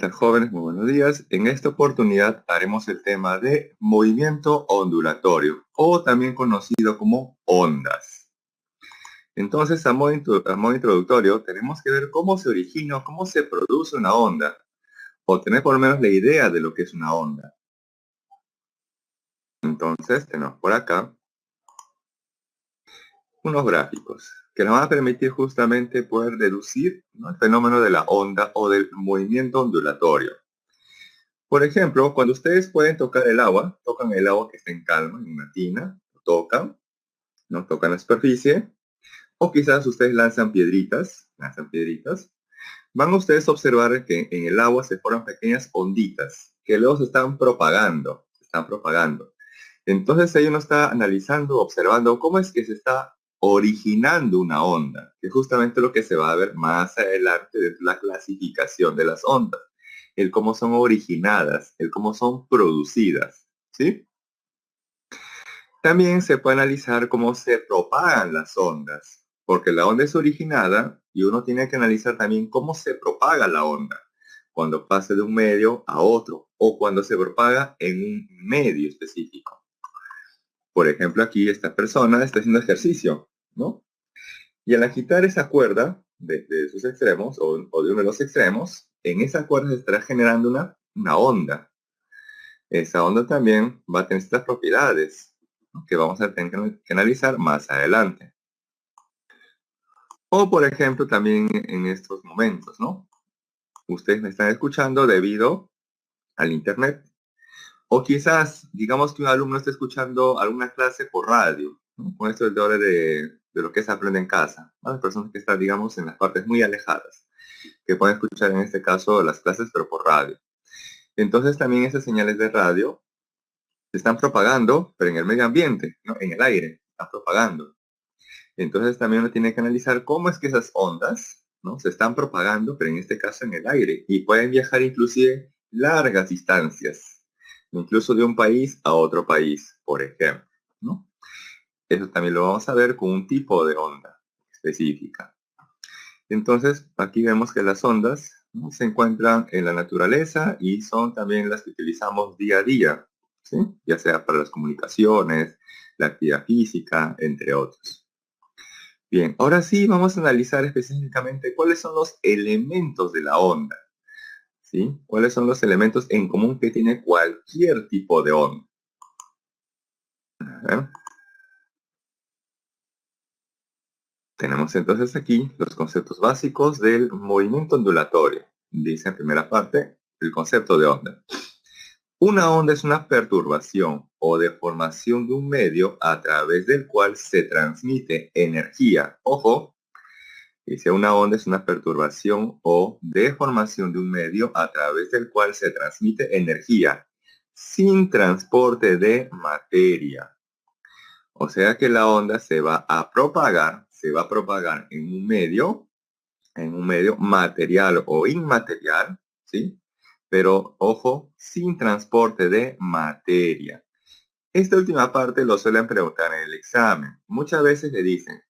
tal, jóvenes? Muy buenos días. En esta oportunidad haremos el tema de movimiento ondulatorio o también conocido como ondas. Entonces, a modo introductorio, tenemos que ver cómo se origina o cómo se produce una onda o tener por lo menos la idea de lo que es una onda. Entonces, tenemos por acá unos gráficos que nos van a permitir justamente poder deducir, ¿no?, el fenómeno de la onda o del movimiento ondulatorio. Por ejemplo, cuando ustedes pueden tocar el agua, tocan el agua que está en calma, en una tina, lo tocan, ¿no? Tocan la superficie, o quizás ustedes lanzan piedritas, van ustedes a observar que en el agua se forman pequeñas onditas, que luego se están propagando. Entonces ahí uno está analizando, observando cómo es que se está originando una onda, que es justamente lo que se va a ver más adelante de la clasificación de las ondas, el cómo son originadas, el cómo son producidas, ¿sí? También se puede analizar cómo se propagan las ondas, porque la onda es originada y uno tiene que analizar también cómo se propaga la onda, cuando pase de un medio a otro o cuando se propaga en un medio específico. Por ejemplo, aquí esta persona está haciendo ejercicio, ¿no? Y al agitar esa cuerda de sus extremos o de uno de los extremos, en esa cuerda se estará generando una onda. Esa onda también va a tener estas propiedades, ¿no?, que vamos a tener que analizar más adelante. O por ejemplo, también en estos momentos, ¿no? Ustedes me están escuchando debido al internet. O quizás, digamos que un alumno está escuchando alguna clase por radio, ¿no?, con esto de ahora de lo que se aprende en casa, ¿no? Las personas que están, digamos, en las partes muy alejadas, que pueden escuchar en este caso las clases, pero por radio. Entonces también esas señales de radio se están propagando, pero en el medio ambiente, ¿no?, en el aire, se están propagando. Entonces también uno tiene que analizar cómo es que esas ondas, ¿no?, se están propagando, pero en este caso en el aire, y pueden viajar inclusive largas distancias, incluso de un país a otro país, por ejemplo, ¿no? Eso también lo vamos a ver con un tipo de onda específica. Entonces, aquí vemos que las ondas, ¿no?, se encuentran en la naturaleza y son también las que utilizamos día a día, ¿sí?, ya sea para las comunicaciones, la actividad física, entre otros. Bien, ahora sí vamos a analizar específicamente cuáles son los elementos de la onda, ¿sí? ¿Cuáles son los elementos en común que tiene cualquier tipo de onda? A ver. Tenemos entonces aquí los conceptos básicos del movimiento ondulatorio. Dice en primera parte el concepto de onda. Una onda es una perturbación o deformación de un medio a través del cual se transmite energía. Ojo, dice una onda es una perturbación o deformación de un medio a través del cual se transmite energía sin transporte de materia. O sea que la onda se va a propagar en un medio material o inmaterial, ¿sí? Pero, ojo, sin transporte de materia. Esta última parte lo suelen preguntar en el examen. Muchas veces le dicen,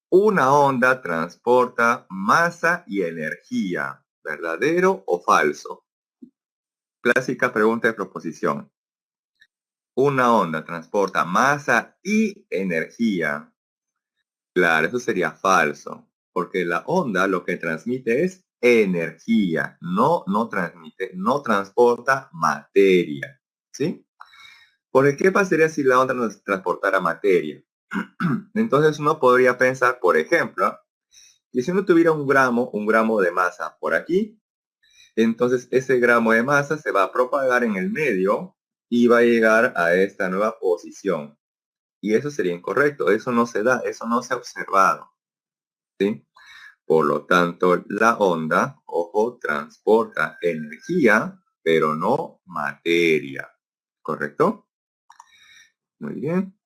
una onda transporta masa y energía, ¿verdadero o falso? Clásica pregunta de proposición. Una onda transporta masa y energía. Claro, eso sería falso, porque la onda lo que transmite es energía, no transmite, no transporta materia, ¿sí? Porque ¿qué pasaría si la onda nos transportara materia? Entonces uno podría pensar, por ejemplo, que si uno tuviera un gramo de masa por aquí, entonces ese gramo de masa se va a propagar en el medio y va a llegar a esta nueva posición. Y eso sería incorrecto, eso no se da, eso no se ha observado, ¿sí? Por lo tanto, la onda, ojo, transporta energía, pero no materia. ¿Correcto? Muy bien.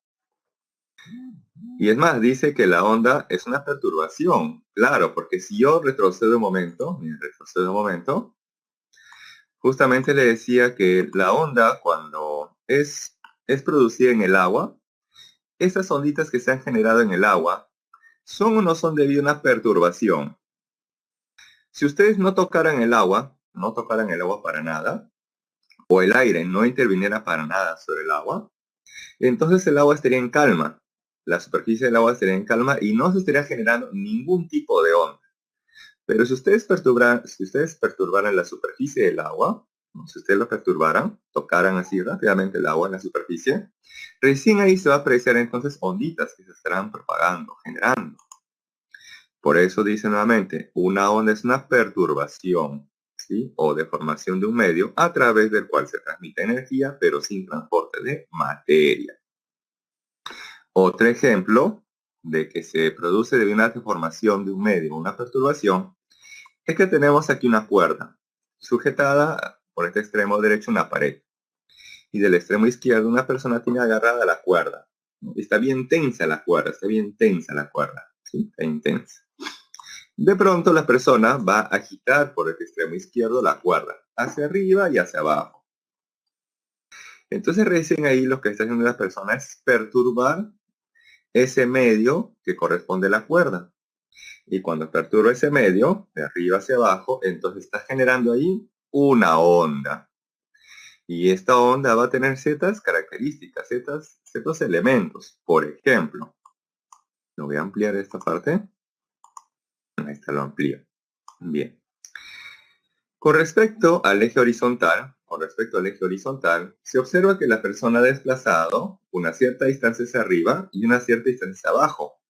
Y es más, dice que la onda es una perturbación. Claro, porque si yo retrocedo un momento, justamente le decía que la onda cuando es producida en el agua, esas onditas que se han generado en el agua, ¿son o no son debido a una perturbación? Si ustedes no tocaran el agua, no tocaran el agua para nada, o el aire no interviniera para nada sobre el agua, entonces el agua estaría en calma. La superficie del agua estaría en calma y no se estaría generando ningún tipo de onda. Pero si ustedes perturbaran la superficie del agua, ¿no? Si ustedes lo perturbaran, tocaran así rápidamente el agua en la superficie, recién ahí se va a apreciar entonces onditas que se estarán propagando, generando. Por eso dice nuevamente, una onda es una perturbación, ¿sí? O deformación de un medio a través del cual se transmite energía, pero sin transporte de materia. Otro ejemplo de que se produce de una deformación de un medio, una perturbación, es que tenemos aquí una cuerda sujetada por este extremo derecho a una pared y del extremo izquierdo una persona tiene agarrada la cuerda, ¿no? Está bien tensa la cuerda, está bien tensa la cuerda, ¿sí? Está intensa. De pronto la persona va a agitar por el extremo izquierdo la cuerda, hacia arriba y hacia abajo. Entonces recién ahí lo que está haciendo la persona es perturbar ese medio que corresponde a la cuerda. Y cuando perturba ese medio, de arriba hacia abajo, entonces está generando ahí una onda. Y esta onda va a tener ciertas características, ciertos elementos. Por ejemplo, lo voy a ampliar esta parte. Ahí está, lo amplío. Bien. Con respecto al eje horizontal, se observa que la persona ha desplazado una cierta distancia hacia arriba y una cierta distancia hacia abajo.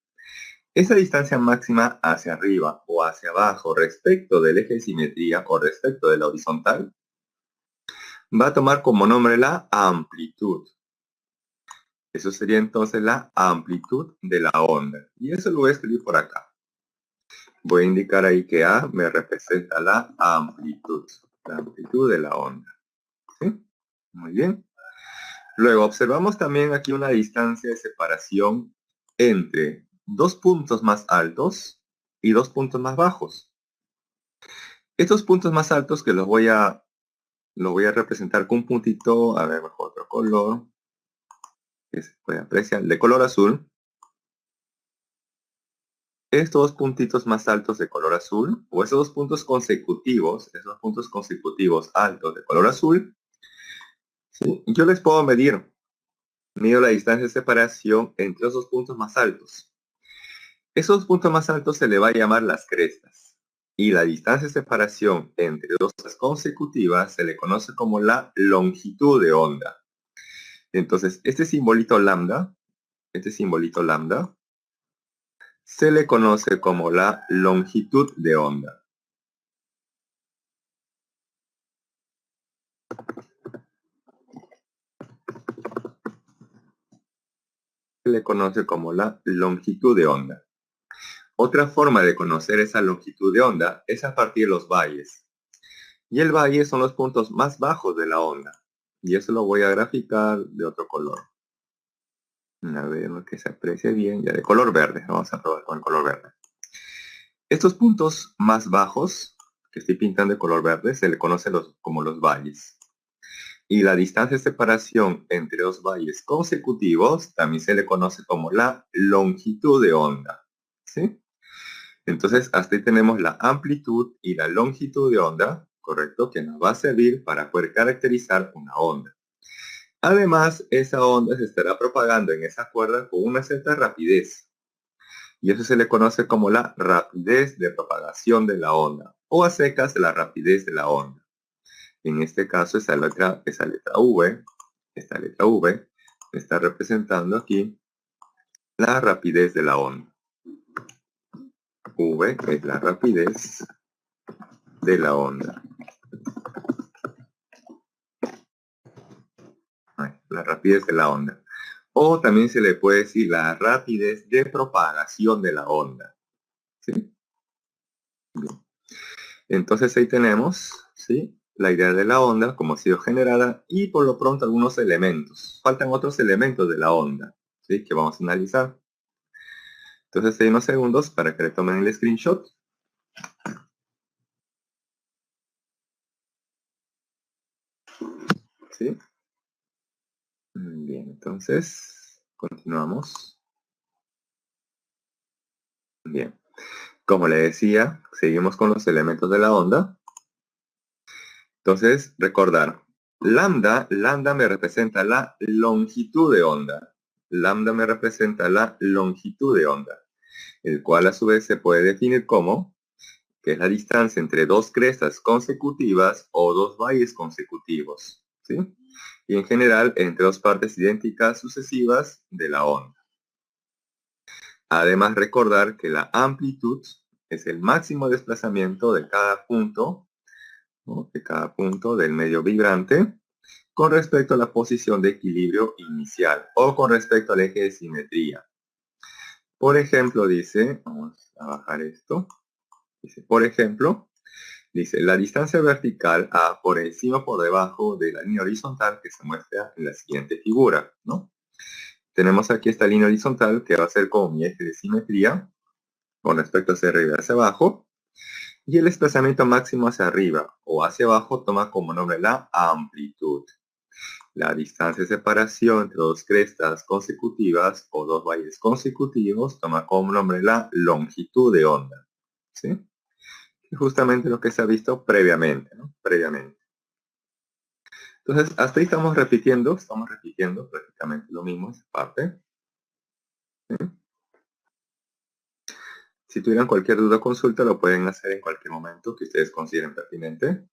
Esa distancia máxima hacia arriba o hacia abajo respecto del eje de simetría o respecto de la horizontal va a tomar como nombre la amplitud. Eso sería entonces la amplitud de la onda. Y eso lo voy a escribir por acá. Voy a indicar ahí que A me representa la amplitud de la onda. ¿Sí? Muy bien. Luego observamos también aquí una distancia de separación entre dos puntos más altos y dos puntos más bajos. Estos puntos más altos que lo voy a representar con un puntito, a ver, mejor otro color, que se puede apreciar, de color azul. Estos dos puntitos más altos de color azul, o esos dos puntos consecutivos, altos de color azul, ¿sí? Yo les puedo mido la distancia de separación entre esos puntos más altos. Esos puntos más altos se le va a llamar las crestas. Y la distancia de separación entre dos consecutivas se le conoce como la longitud de onda. Entonces, este simbolito lambda, se le conoce como la longitud de onda. Se le conoce como la longitud de onda. Otra forma de conocer esa longitud de onda es a partir de los valles. Y el valle son los puntos más bajos de la onda. Y eso lo voy a graficar de otro color. A ver, que se aprecie bien, ya de color verde. Vamos a probar con el color verde. Estos puntos más bajos, que estoy pintando de color verde, se le conoce como los valles. Y la distancia de separación entre dos valles consecutivos también se le conoce como la longitud de onda. ¿Sí? Entonces, hasta ahí tenemos la amplitud y la longitud de onda, ¿correcto? Que nos va a servir para poder caracterizar una onda. Además, esa onda se estará propagando en esa cuerda con una cierta rapidez. Y eso se le conoce como la rapidez de propagación de la onda, o a secas la rapidez de la onda. En este caso, esta letra V está representando aquí la rapidez de la onda. V es la rapidez de la onda. La rapidez de la onda. O también se le puede decir la rapidez de propagación de la onda. ¿Sí? Bien. Entonces ahí tenemos, ¿sí?, la idea de la onda, como ha sido generada, y por lo pronto algunos elementos. Faltan otros elementos de la onda, ¿sí?, que vamos a analizar. Entonces hay unos segundos para que le tomen el screenshot. ¿Sí? Bien, entonces continuamos. Bien. Como le decía, seguimos con los elementos de la onda. Entonces, recordar, lambda me representa la longitud de onda. Lambda me representa la longitud de onda, el cual a su vez se puede definir como, que es la distancia entre dos crestas consecutivas o dos valles consecutivos, ¿sí? Y en general, entre dos partes idénticas sucesivas de la onda. Además, recordar que la amplitud es el máximo desplazamiento de cada punto, ¿no? De cada punto del medio vibrante con respecto a la posición de equilibrio inicial o con respecto al eje de simetría. Por ejemplo, dice, vamos a bajar esto, dice, por ejemplo, dice, la distancia vertical A por encima o por debajo de la línea horizontal que se muestra en la siguiente figura, ¿no? Tenemos aquí esta línea horizontal que va a ser como mi eje de simetría con respecto hacia arriba y hacia abajo, y el desplazamiento máximo hacia arriba o hacia abajo toma como nombre la amplitud. La distancia de separación entre dos crestas consecutivas o dos valles consecutivos toma como nombre la longitud de onda, ¿sí? Y justamente lo que se ha visto previamente, ¿no? Previamente. Entonces, hasta ahí estamos repitiendo prácticamente lo mismo, esa parte. ¿Sí? Si tuvieran cualquier duda o consulta, lo pueden hacer en cualquier momento que ustedes consideren pertinente.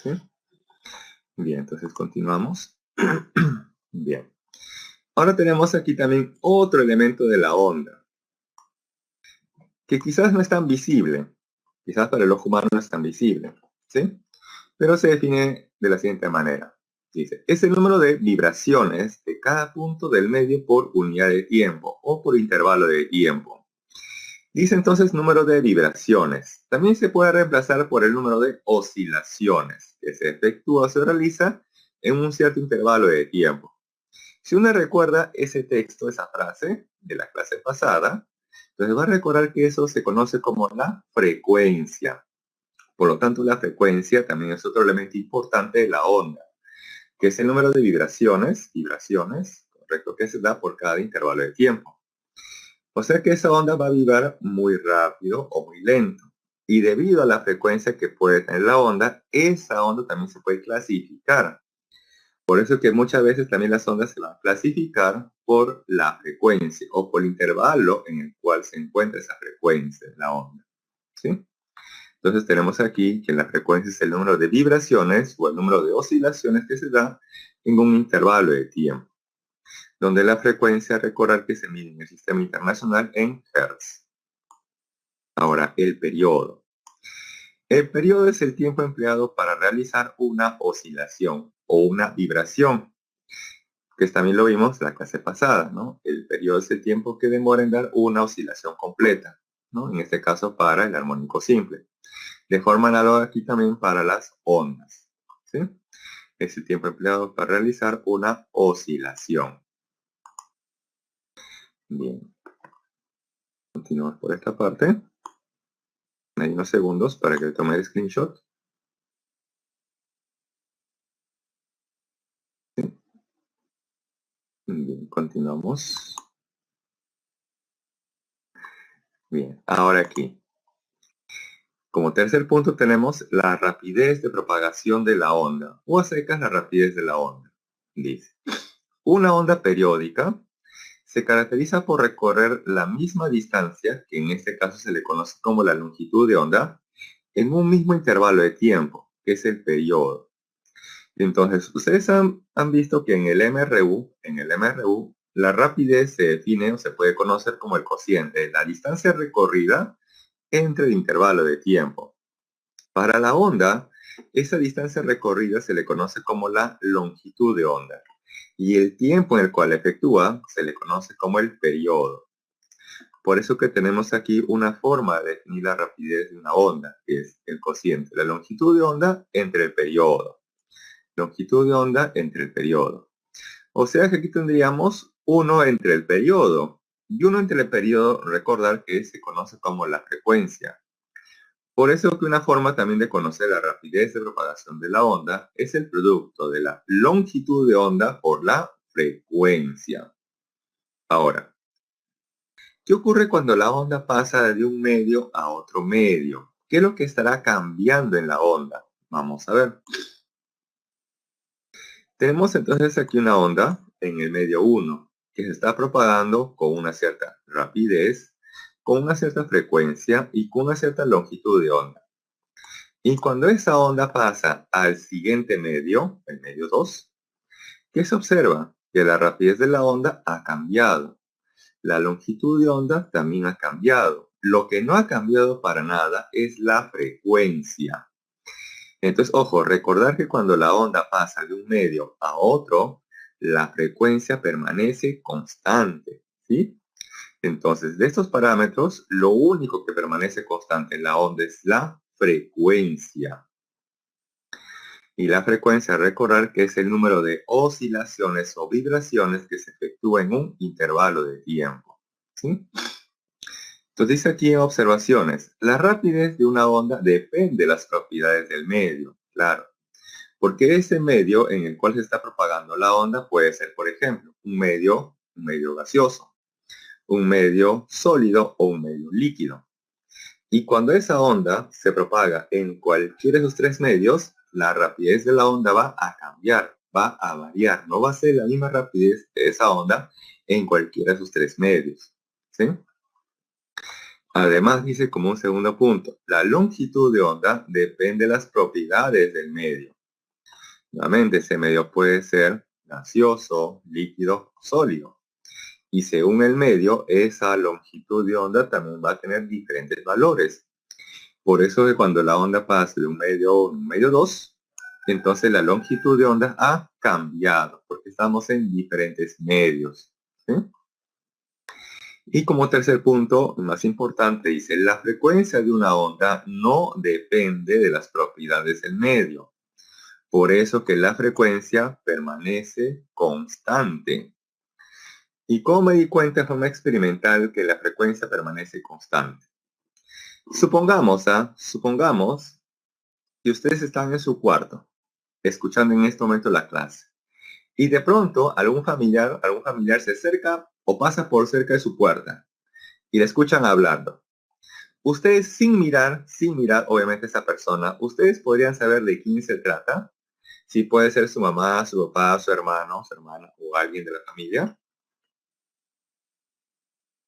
¿Sí? Bien, entonces continuamos. Bien. Ahora tenemos aquí también otro elemento de la onda, que quizás no es tan visible, quizás para el ojo humano no es tan visible, ¿sí? Pero se define de la siguiente manera. Dice, es el número de vibraciones de cada punto del medio por unidad de tiempo o por intervalo de tiempo. Dice entonces número de vibraciones. También se puede reemplazar por el número de oscilaciones que se efectúa o se realiza en un cierto intervalo de tiempo. Si uno recuerda ese texto, esa frase de la clase pasada, entonces va a recordar que eso se conoce como la frecuencia. Por lo tanto, la frecuencia también es otro elemento importante de la onda, que es el número de vibraciones, correcto, que se da por cada intervalo de tiempo. O sea que esa onda va a vibrar muy rápido o muy lento. Y debido a la frecuencia que puede tener la onda, esa onda también se puede clasificar. Por eso que muchas veces también las ondas se van a clasificar por la frecuencia o por el intervalo en el cual se encuentra esa frecuencia de la onda, ¿sí? Entonces tenemos aquí que la frecuencia es el número de vibraciones o el número de oscilaciones que se da en un intervalo de tiempo, donde la frecuencia, recordar que se mide en el sistema internacional en Hertz. Ahora, el periodo. El periodo es el tiempo empleado para realizar una oscilación o una vibración, que también lo vimos la clase pasada, ¿no? El periodo es el tiempo que demora en dar una oscilación completa, ¿no? En este caso para el armónico simple. De forma análoga aquí también para las ondas, ¿sí? Es el tiempo empleado para realizar una oscilación. Bien. Continuamos por esta parte. Hay unos segundos para que tome el screenshot. ¿Sí? Bien, continuamos. Bien, ahora aquí. Como tercer punto tenemos la rapidez de propagación de la onda, o a secas la rapidez de la onda. Dice, una onda periódica se caracteriza por recorrer la misma distancia, que en este caso se le conoce como la longitud de onda, en un mismo intervalo de tiempo, que es el periodo. Entonces, ustedes han visto que en el MRU, la rapidez se define o se puede conocer como el cociente de la distancia recorrida entre el intervalo de tiempo. Para la onda, esa distancia recorrida se le conoce como la longitud de onda y el tiempo en el cual efectúa se le conoce como el periodo. Por eso que tenemos aquí una forma de definir la rapidez de una onda, que es el cociente, la longitud de onda entre el periodo. Longitud de onda entre el periodo. O sea que aquí tendríamos 1 entre el periodo. Y 1 entre el periodo, recordar que se conoce como la frecuencia. Por eso que una forma también de conocer la rapidez de propagación de la onda es el producto de la longitud de onda por la frecuencia. Ahora, ¿qué ocurre cuando la onda pasa de un medio a otro medio? ¿Qué es lo que estará cambiando en la onda? Vamos a ver. Tenemos entonces aquí una onda en el medio 1 que se está propagando con una cierta rapidez, con una cierta frecuencia y con una cierta longitud de onda. Y cuando esa onda pasa al siguiente medio, el medio 2, ¿qué se observa? Que la rapidez de la onda ha cambiado. La longitud de onda también ha cambiado. Lo que no ha cambiado para nada es la frecuencia. Entonces, ojo, recordar que cuando la onda pasa de un medio a otro, la frecuencia permanece constante, ¿sí? Entonces, de estos parámetros, lo único que permanece constante en la onda es la frecuencia. Y la frecuencia, recordar que es el número de oscilaciones o vibraciones que se efectúa en un intervalo de tiempo, ¿sí? Entonces dice aquí en observaciones, la rapidez de una onda depende de las propiedades del medio, claro. Porque ese medio en el cual se está propagando la onda puede ser, por ejemplo, un medio gaseoso, un medio sólido o un medio líquido. Y cuando esa onda se propaga en cualquiera de esos tres medios, la rapidez de la onda va a cambiar, va a variar. No va a ser la misma rapidez de esa onda en cualquiera de esos tres medios, ¿sí? Además, dice como un segundo punto, la longitud de onda depende de las propiedades del medio. Nuevamente, ese medio puede ser gaseoso, líquido o sólido. Y según el medio, esa longitud de onda también va a tener diferentes valores. Por eso que cuando la onda pasa de un medio 1 a un medio 2, entonces la longitud de onda ha cambiado, porque estamos en diferentes medios, ¿sí? Y como tercer punto, más importante, dice, la frecuencia de una onda no depende de las propiedades del medio. Por eso que la frecuencia permanece constante. ¿Y cómo me di cuenta de forma experimental que la frecuencia permanece constante? Supongamos que ustedes están en su cuarto, escuchando en este momento la clase, y de pronto algún familiar se acerca o pasa por cerca de su puerta y le escuchan hablando. Ustedes sin mirar obviamente a esa persona, ustedes podrían saber de quién se trata, si puede ser su mamá, su papá, su hermano, su hermana o alguien de la familia.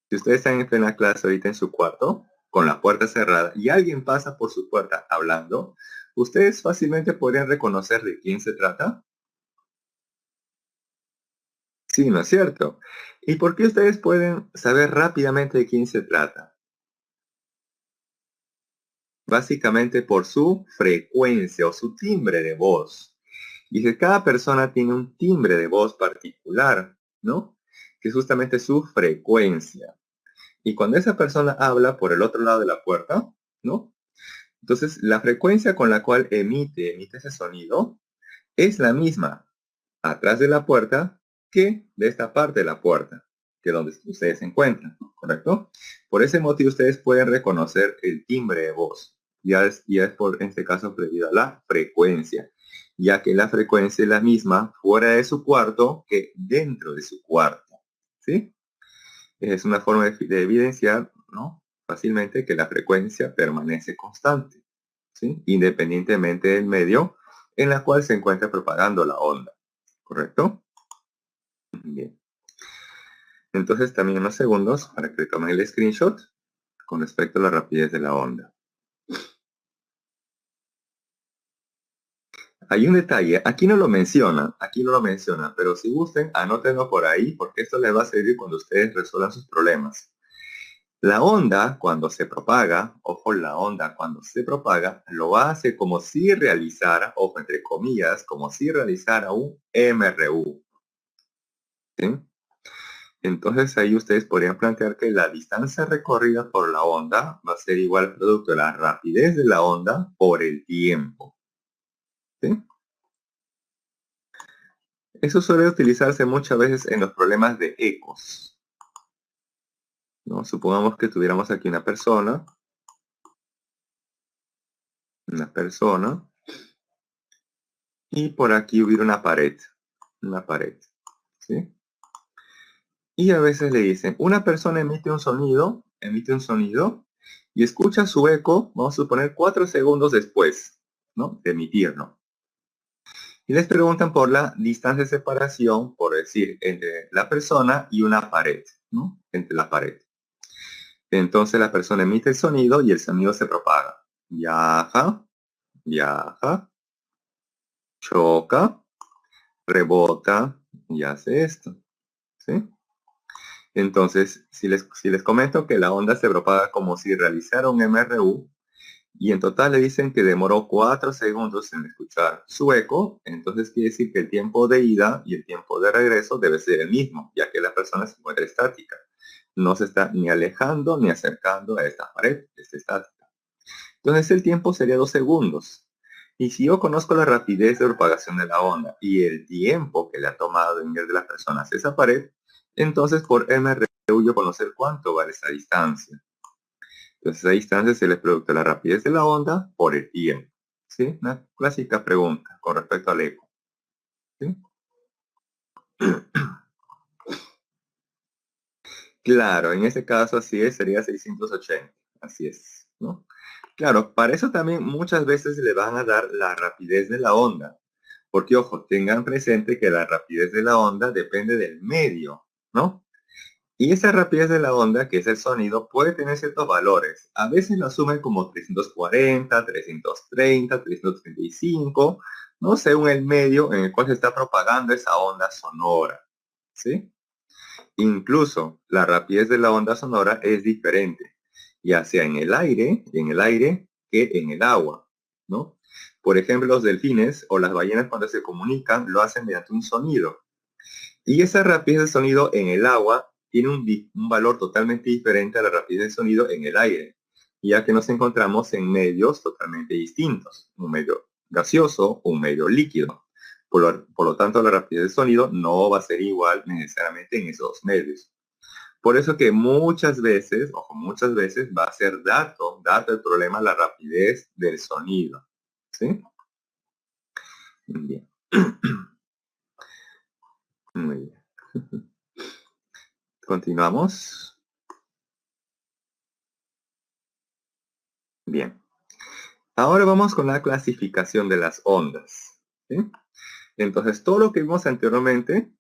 Si ustedes están en plena clase ahorita en su cuarto, con la puerta cerrada, y alguien pasa por su puerta hablando, ustedes fácilmente podrían reconocer de quién se trata. Sí, ¿no es cierto? ¿Y por qué ustedes pueden saber rápidamente de quién se trata? Básicamente por su frecuencia o su timbre de voz. Y que cada persona tiene un timbre de voz particular, ¿no? Que es justamente su frecuencia. Y cuando esa persona habla por el otro lado de la puerta, ¿no? Entonces, la frecuencia con la cual emite ese sonido es la misma atrás de la puerta que de esta parte de la puerta, que es donde ustedes se encuentran, ¿correcto? Por ese motivo ustedes pueden reconocer el timbre de voz. Ya es por, en este caso, debido a la frecuencia, ya que la frecuencia es la misma fuera de su cuarto que dentro de su cuarto, ¿sí? Es una forma de evidenciar, ¿no? Fácilmente que la frecuencia permanece constante, ¿sí? Independientemente del medio en la cual se encuentra propagando la onda, ¿correcto? Bien. Entonces también unos segundos para que tomen el screenshot con respecto a la rapidez de la onda. Hay un detalle, aquí no lo menciona, pero si gusten, anótenlo por ahí porque esto les va a servir cuando ustedes resuelvan sus problemas. La onda, cuando se propaga, ojo, la onda cuando se propaga, lo hace como si realizara, ojo, entre comillas, como si realizara un MRU. ¿Sí? Entonces ahí ustedes podrían plantear que la distancia recorrida por la onda va a ser igual al producto de la rapidez de la onda por el tiempo. ¿Sí? Eso suele utilizarse muchas veces en los problemas de ecos, ¿no? Supongamos que tuviéramos aquí una persona, y por aquí hubiera una pared, ¿sí? Y a veces le dicen, una persona emite un sonido, y escucha su eco, vamos a suponer 4 segundos después, ¿no? De emitirlo. Y les preguntan por la distancia de separación, por decir, entre la persona y una pared, ¿no? Entre la pared. Entonces la persona emite el sonido y el sonido se propaga. Viaja, viaja, choca, rebota y hace esto, ¿sí? Entonces, si les comento que la onda se propaga como si realizara un MRU, y en total le dicen que demoró 4 segundos en escuchar su eco, entonces quiere decir que el tiempo de ida y el tiempo de regreso debe ser el mismo, ya que la persona se encuentra estática. No se está ni alejando ni acercando a esta pared, está estática. Entonces el tiempo sería 2 segundos. Y si yo conozco la rapidez de propagación de la onda y el tiempo que le ha tomado en ir de las personas a esa pared, entonces por MRU yo conocer cuánto vale esa distancia. Entonces, a distancia es el producto de la rapidez de la onda por el tiempo. ¿Sí? Una clásica pregunta con respecto al eco. ¿Sí? Claro, en este caso así es, sería 680. Así es, ¿no? Claro, para eso también muchas veces le van a dar la rapidez de la onda. Porque, ojo, tengan presente que la rapidez de la onda depende del medio, ¿no? Y esa rapidez de la onda, que es el sonido, puede tener ciertos valores. A veces lo asumen como 340, 330, 335, no según el medio en el cual se está propagando esa onda sonora. ¿Sí? Incluso la rapidez de la onda sonora es diferente, ya sea en el aire que en el agua, ¿no? Por ejemplo, los delfines o las ballenas cuando se comunican lo hacen mediante un sonido. Y esa rapidez de sonido en el agua tiene un valor totalmente diferente a la rapidez de sonido en el aire, ya que nos encontramos en medios totalmente distintos, un medio gaseoso o un medio líquido. Por lo tanto, la rapidez de sonido no va a ser igual necesariamente en esos dos medios. Por eso que muchas veces va a ser dato el problema la rapidez del sonido. ¿Sí? Bien. Muy bien. Continuamos. Bien. Ahora vamos con la clasificación de las ondas. ¿Sí? Entonces, todo lo que vimos anteriormente,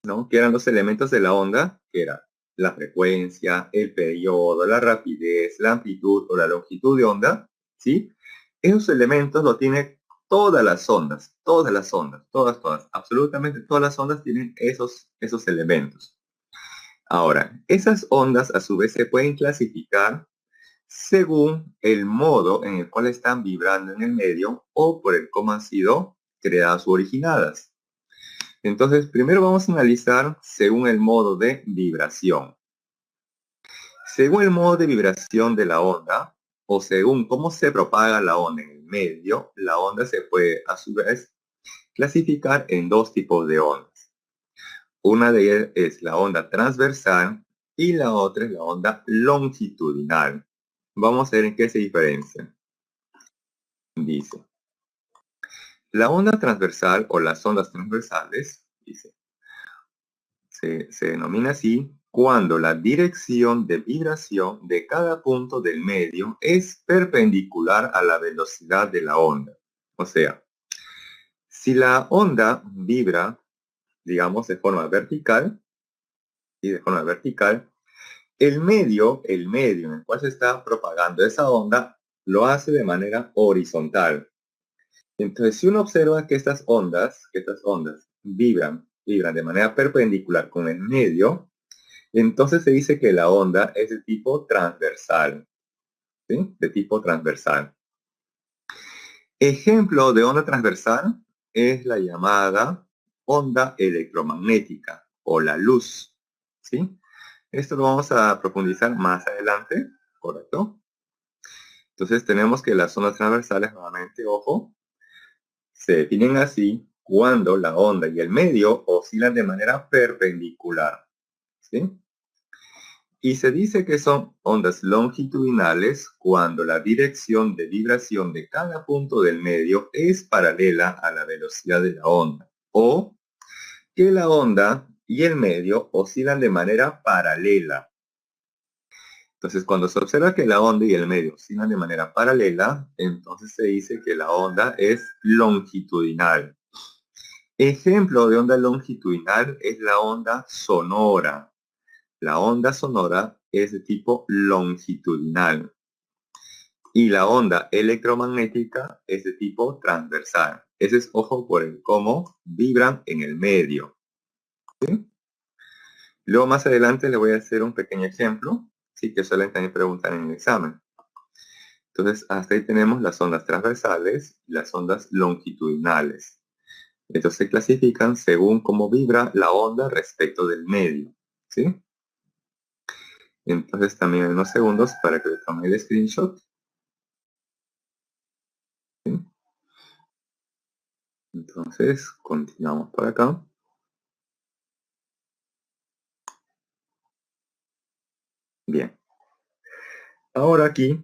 ¿no? Que eran los elementos de la onda, que era la frecuencia, el periodo, la rapidez, la amplitud o la longitud de onda, ¿sí? Esos elementos lo tiene todas las ondas, todas, absolutamente todas las ondas tienen esos elementos. Ahora, esas ondas a su vez se pueden clasificar según el modo en el cual están vibrando en el medio o por el cómo han sido creadas o originadas. Entonces, primero vamos a analizar según el modo de vibración. Según el modo de vibración de la onda, o según cómo se propaga la onda en el medio, la onda se puede a su vez clasificar en dos tipos de ondas. Una de ellas es la onda transversal y la otra es la onda longitudinal. Vamos a ver en qué se diferencian. Dice, la onda transversal o las ondas transversales, dice, se denomina así cuando la dirección de vibración de cada punto del medio es perpendicular a la velocidad de la onda. O sea, si la onda vibra, digamos, de forma vertical, y de forma vertical, el medio en el cual se está propagando esa onda, lo hace de manera horizontal. Entonces, si uno observa que estas ondas vibran de manera perpendicular con el medio, entonces se dice que la onda es de tipo transversal, ¿sí? De tipo transversal. Ejemplo de onda transversal es la llamada onda electromagnética o la luz, ¿sí? Esto lo vamos a profundizar más adelante, ¿correcto? Entonces tenemos que las ondas transversales, nuevamente, ojo, se definen así cuando la onda y el medio oscilan de manera perpendicular, ¿sí? Y se dice que son ondas longitudinales cuando la dirección de vibración de cada punto del medio es paralela a la velocidad de la onda, o que la onda y el medio oscilan de manera paralela. Entonces, cuando se observa que la onda y el medio oscilan de manera paralela, entonces se dice que la onda es longitudinal. Ejemplo de onda longitudinal es la onda sonora. La onda sonora es de tipo longitudinal y la onda electromagnética es de tipo transversal. Ese es, ojo, por el cómo vibran en el medio. ¿Sí? Luego más adelante le voy a hacer un pequeño ejemplo, sí, que suelen también preguntar en el examen. Entonces, hasta ahí tenemos las ondas transversales y las ondas longitudinales. Estos se clasifican según cómo vibra la onda respecto del medio. ¿Sí? Entonces también en unos segundos para que le tome el screenshot. ¿Sí? Entonces, continuamos por acá. Bien. Ahora aquí,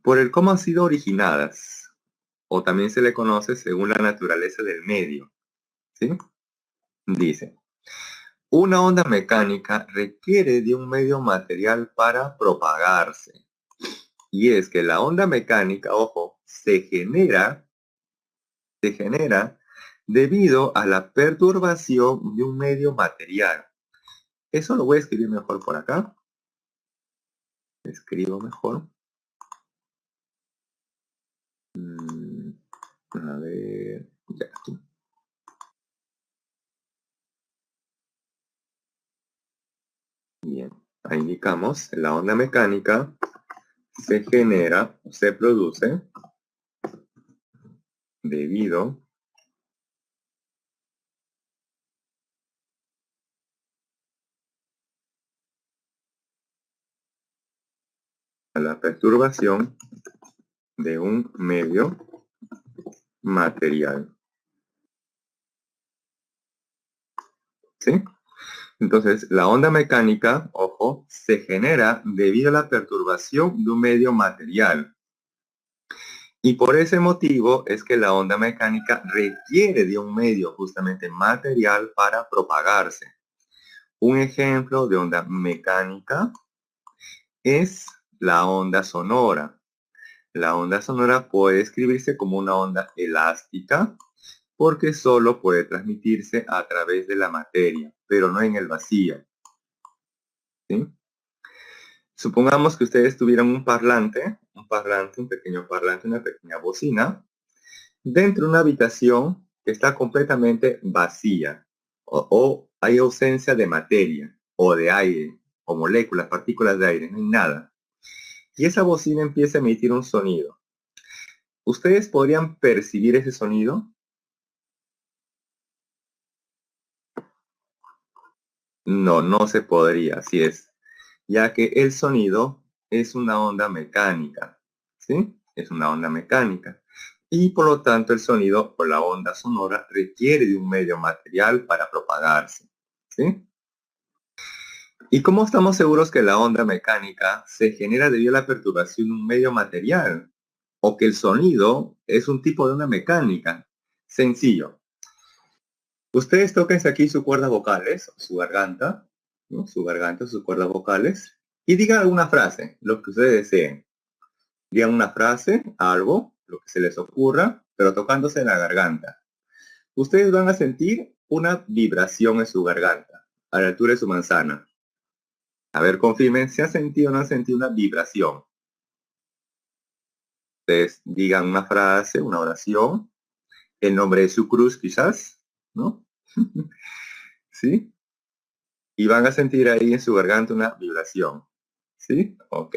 por el cómo han sido originadas, o también se le conoce según la naturaleza del medio. ¿Sí? Dice, una onda mecánica requiere de un medio material para propagarse. Y es que la onda mecánica, ojo, se genera debido a la perturbación de un medio material. Eso lo voy a escribir mejor por acá. Escribo mejor. A ver, ya aquí. Bien, ahí indicamos, la onda mecánica se genera, se produce debido a la perturbación de un medio material. ¿Sí? Entonces, la onda mecánica, ojo, se genera debido a la perturbación de un medio material. Y por ese motivo es que la onda mecánica requiere de un medio justamente material para propagarse. Un ejemplo de onda mecánica es la onda sonora. La onda sonora puede escribirse como una onda elástica porque solo puede transmitirse a través de la materia, pero no en el vacío. ¿Sí? Supongamos que ustedes tuvieran un parlante, un pequeño parlante, una pequeña bocina, dentro de una habitación que está completamente vacía o hay ausencia de materia o de aire o moléculas, partículas de aire, no hay nada. Y esa bocina empieza a emitir un sonido. ¿Ustedes podrían percibir ese sonido? No, no se podría, así es, ya que el sonido es una onda mecánica, ¿sí? Es una onda mecánica. Y por lo tanto el sonido o la onda sonora requiere de un medio material para propagarse, ¿sí? ¿Y cómo estamos seguros que la onda mecánica se genera debido a la perturbación de un medio material? O que el sonido es un tipo de onda mecánica. Sencillo. Ustedes tóquense aquí sus cuerdas vocales, su garganta, ¿no? Su garganta, sus cuerdas vocales, y digan alguna frase, lo que ustedes deseen. Digan una frase, algo, lo que se les ocurra, pero tocándose en la garganta. Ustedes van a sentir una vibración en su garganta, a la altura de su manzana. A ver, confirmen si han sentido o no han sentido una vibración. Ustedes digan una frase, una oración, el nombre de su cruz quizás, ¿no? ¿Sí? Y van a sentir ahí en su garganta una vibración. ¿Sí? Ok.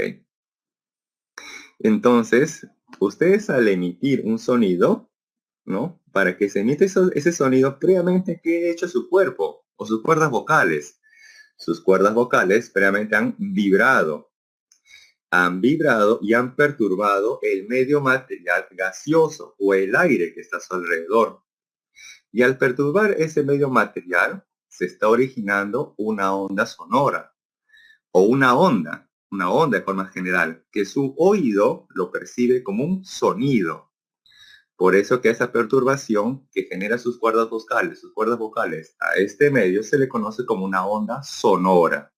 Entonces, ustedes al emitir un sonido, ¿no? Para que se emite ese sonido, previamente, ¿qué ha hecho su cuerpo? O sus cuerdas vocales. Sus cuerdas vocales previamente han vibrado y han perturbado el medio material gaseoso o el aire que está a su alrededor. Y al perturbar ese medio material, se está originando una onda sonora o una onda de forma general, que su oído lo percibe como un sonido. Por eso que esa perturbación que genera sus cuerdas vocales a este medio se le conoce como una onda sonora.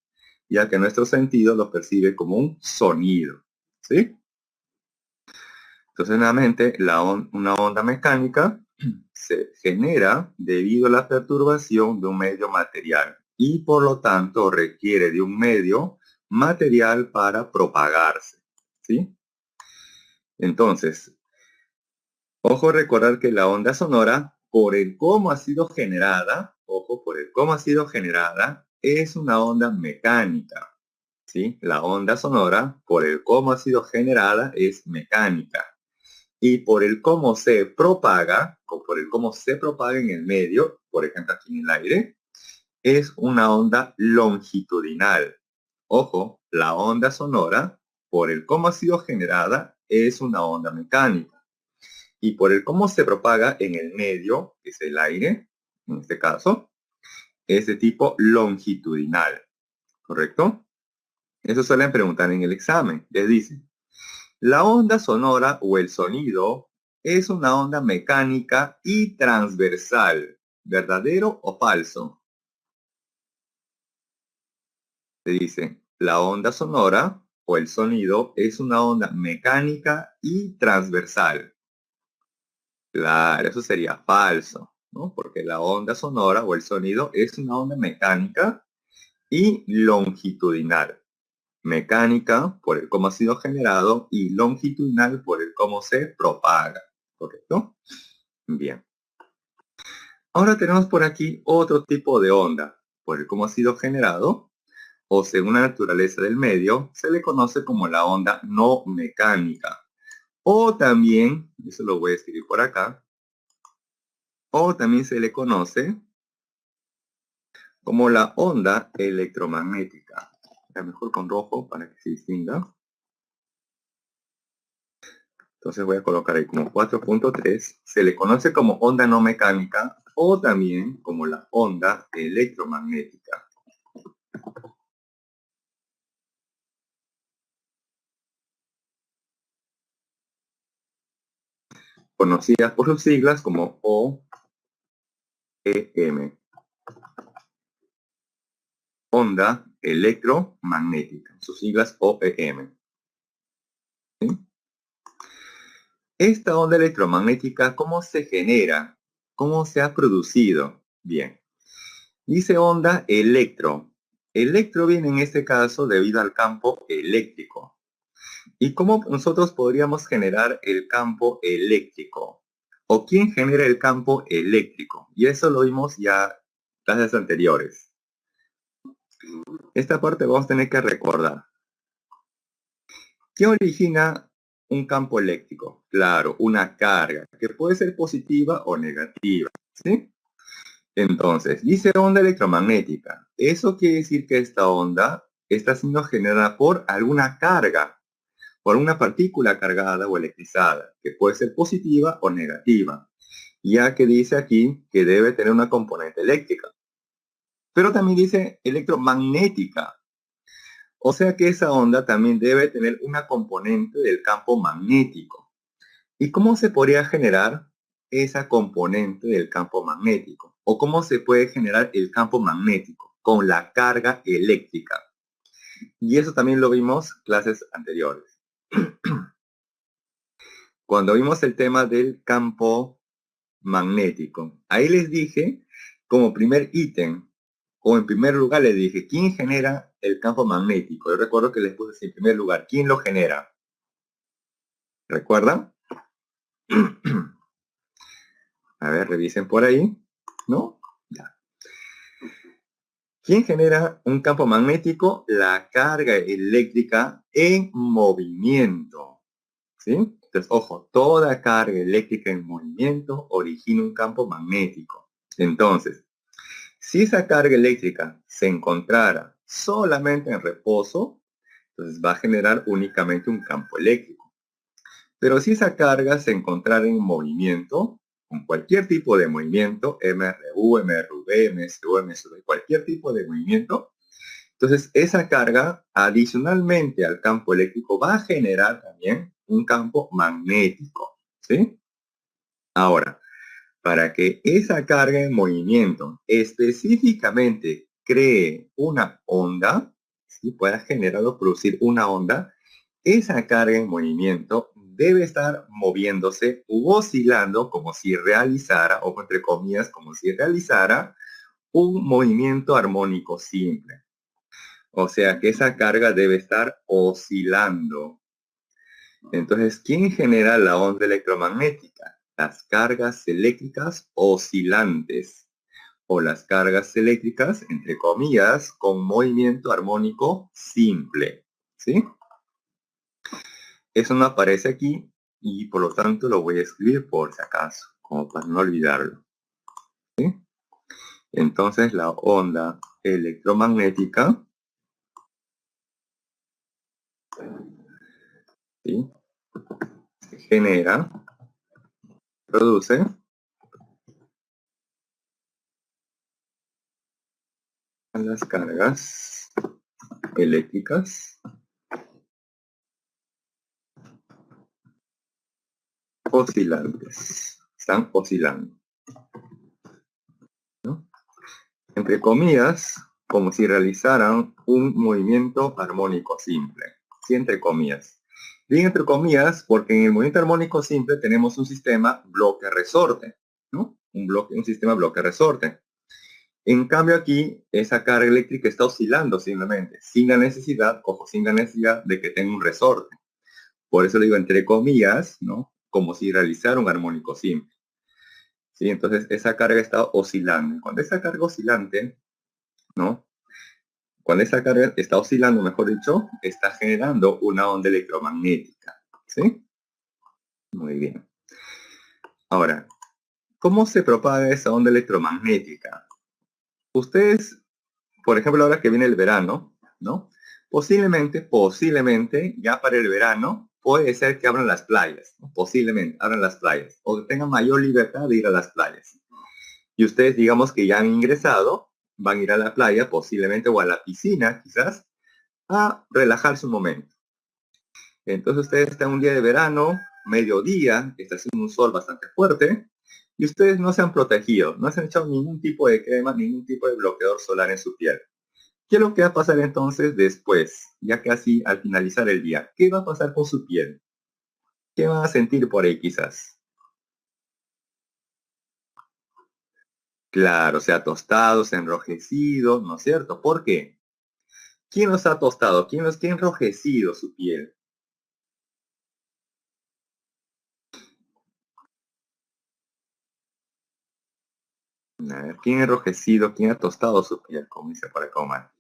ya que nuestro sentido lo percibe como un sonido, ¿sí? Entonces, nuevamente, una onda mecánica se genera debido a la perturbación de un medio material y por lo tanto requiere de un medio material para propagarse, ¿sí? Entonces, ojo recordar que la onda sonora, por el cómo ha sido generada, ojo, por el cómo ha sido generada, es una onda mecánica, ¿sí? La onda sonora, por el cómo ha sido generada, es mecánica. Y por el cómo se propaga, o por el cómo se propaga en el medio, por ejemplo aquí en el aire, es una onda longitudinal. Ojo, la onda sonora, por el cómo ha sido generada, es una onda mecánica. Y por el cómo se propaga en el medio, que es el aire, en este caso, es de tipo longitudinal. ¿Correcto? Eso suelen preguntar en el examen. Les dicen, la onda sonora o el sonido es una onda mecánica y transversal. ¿Verdadero o falso? Se dice, la onda sonora o el sonido es una onda mecánica y transversal. Claro, eso sería falso, ¿no? Porque la onda sonora o el sonido es una onda mecánica y longitudinal. Mecánica por el cómo ha sido generado y longitudinal por el cómo se propaga. ¿Correcto? Bien. Ahora tenemos por aquí otro tipo de onda. Por el cómo ha sido generado o según la naturaleza del medio, se le conoce como la onda no mecánica. O también, eso lo voy a escribir por acá, o también se le conoce como la onda electromagnética. A mejor con rojo para que se distinga. Entonces voy a colocar ahí como 4.3. Se le conoce como onda no mecánica o también como la onda electromagnética. Conocidas por sus siglas como OEM. Onda electromagnética. Sus siglas OEM. ¿Sí? Esta onda electromagnética, ¿cómo se genera? ¿Cómo se ha producido? Bien. Dice onda electro. Electro viene en este caso debido al campo eléctrico. ¿Y cómo nosotros podríamos generar el campo eléctrico? ¿O quién genera el campo eléctrico? Y eso lo vimos ya clases anteriores. Esta parte vamos a tener que recordar. ¿Qué origina un campo eléctrico? Claro, una carga, que puede ser positiva o negativa, ¿sí? Entonces, dice onda electromagnética. Eso quiere decir que esta onda está siendo generada por alguna carga, por una partícula cargada o electrizada, que puede ser positiva o negativa, ya que dice aquí que debe tener una componente eléctrica. Pero también dice electromagnética. O sea que esa onda también debe tener una componente del campo magnético. ¿Y cómo se podría generar esa componente del campo magnético? ¿O cómo se puede generar el campo magnético? Con la carga eléctrica. Y eso también lo vimos clases anteriores. Cuando vimos el tema del campo magnético. Ahí les dije, como primer ítem, o en primer lugar les dije, ¿quién genera el campo magnético? Yo recuerdo que les puse en primer lugar, ¿quién lo genera? ¿Recuerdan? A ver, revisen por ahí, ¿no? Ya. ¿Quién genera un campo magnético? La carga eléctrica en movimiento, ¿sí? Entonces, ojo, toda carga eléctrica en movimiento origina un campo magnético. Entonces, si esa carga eléctrica se encontrara solamente en reposo, entonces va a generar únicamente un campo eléctrico. Pero si esa carga se encontrara en movimiento, con cualquier tipo de movimiento, MRU, MRV, MSU, MSV, cualquier tipo de movimiento, entonces esa carga adicionalmente al campo eléctrico va a generar también un campo magnético, ¿sí? Ahora, para que esa carga en movimiento específicamente cree una onda, ¿sí? Pueda generar o producir una onda, esa carga en movimiento debe estar moviéndose u oscilando como si realizara, o entre comillas, como si realizara un movimiento armónico simple. O sea que esa carga debe estar oscilando. Entonces, ¿quién genera la onda electromagnética? Las cargas eléctricas oscilantes o las cargas eléctricas, entre comillas, con movimiento armónico simple. ¿Sí? Eso no aparece aquí y por lo tanto lo voy a escribir por si acaso, como para no olvidarlo. ¿Sí? Entonces la onda electromagnética, ¿sí?, se genera, produce las cargas eléctricas oscilantes. Están oscilando, ¿no? Entre comillas, como si realizaran un movimiento armónico simple. Sí, entre comillas. Bien, entre comillas, porque en el movimiento armónico simple tenemos un sistema bloque-resorte, ¿no? Un sistema bloque-resorte. En cambio aquí, esa carga eléctrica está oscilando simplemente, sin la necesidad, ojo, sin la necesidad de que tenga un resorte. Por eso le digo entre comillas, ¿no? Como si realizara un armónico simple. ¿Sí? Entonces esa carga está oscilando. Cuando esa carga oscilante, ¿no? Cuando esa carga está oscilando, mejor dicho, está generando una onda electromagnética. ¿Sí? Muy bien. Ahora, ¿cómo se propaga esa onda electromagnética? Ustedes, por ejemplo, ahora que viene el verano, ¿no? Posiblemente, ya para el verano, puede ser que abran las playas, ¿no? Posiblemente abran las playas, o que tengan mayor libertad de ir a las playas. Y ustedes, digamos que ya han ingresado, van a ir a la playa, posiblemente, o a la piscina, quizás, a relajarse un momento. Entonces ustedes están un día de verano, mediodía, está haciendo un sol bastante fuerte, y ustedes no se han protegido, no se han echado ningún tipo de crema, ningún tipo de bloqueador solar en su piel. ¿Qué es lo que va a pasar entonces después, ya casi al finalizar el día? ¿Qué va a pasar con su piel? ¿Qué va a sentir por ahí quizás? Claro, se ha tostado, se ha enrojecido, ¿no es cierto? ¿Por qué? ¿Quién nos ha tostado? ¿Quién ha enrojecido su piel? A ver, ¿quién ha enrojecido? ¿Quién ha tostado su piel? Como dice por acá Omar.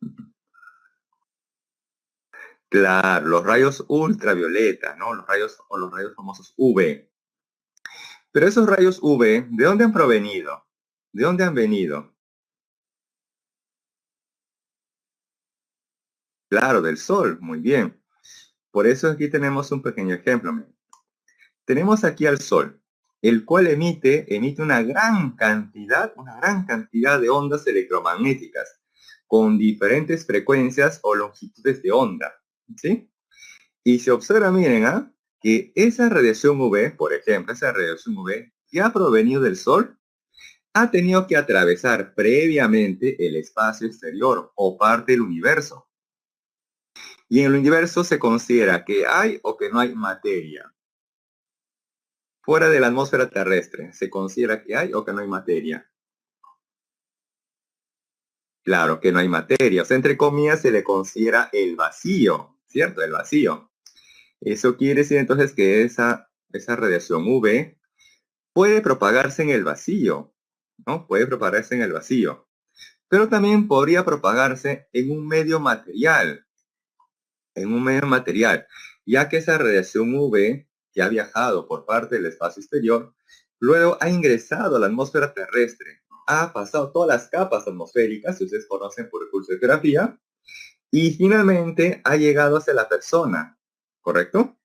Claro, los rayos ultravioleta, ¿no? Los rayos o los rayos famosos UV. Pero esos rayos UV, ¿de dónde han provenido? ¿De dónde han venido? Claro, del sol, muy bien. Por eso aquí tenemos un pequeño ejemplo. Tenemos aquí al sol, el cual emite una gran cantidad de ondas electromagnéticas con diferentes frecuencias o longitudes de onda, ¿sí? Y se observa, miren, que esa radiación UV, por ejemplo, esa radiación UV que ha provenido del sol, ha tenido que atravesar previamente el espacio exterior o parte del universo. Y en el universo se considera que hay o que no hay materia. Fuera de la atmósfera terrestre, ¿se considera que hay o que no hay materia? Claro que no hay materia. O sea, entre comillas se le considera el vacío, ¿cierto? El vacío. Eso quiere decir entonces que esa radiación UV puede propagarse en el vacío, ¿no? Puede propagarse en el vacío. Pero también podría propagarse en un medio material, ya que esa radiación UV que ha viajado por parte del espacio exterior, luego ha ingresado a la atmósfera terrestre, ha pasado todas las capas atmosféricas, que ustedes conocen por el curso de geografía, y finalmente ha llegado hacia la persona, ¿correcto?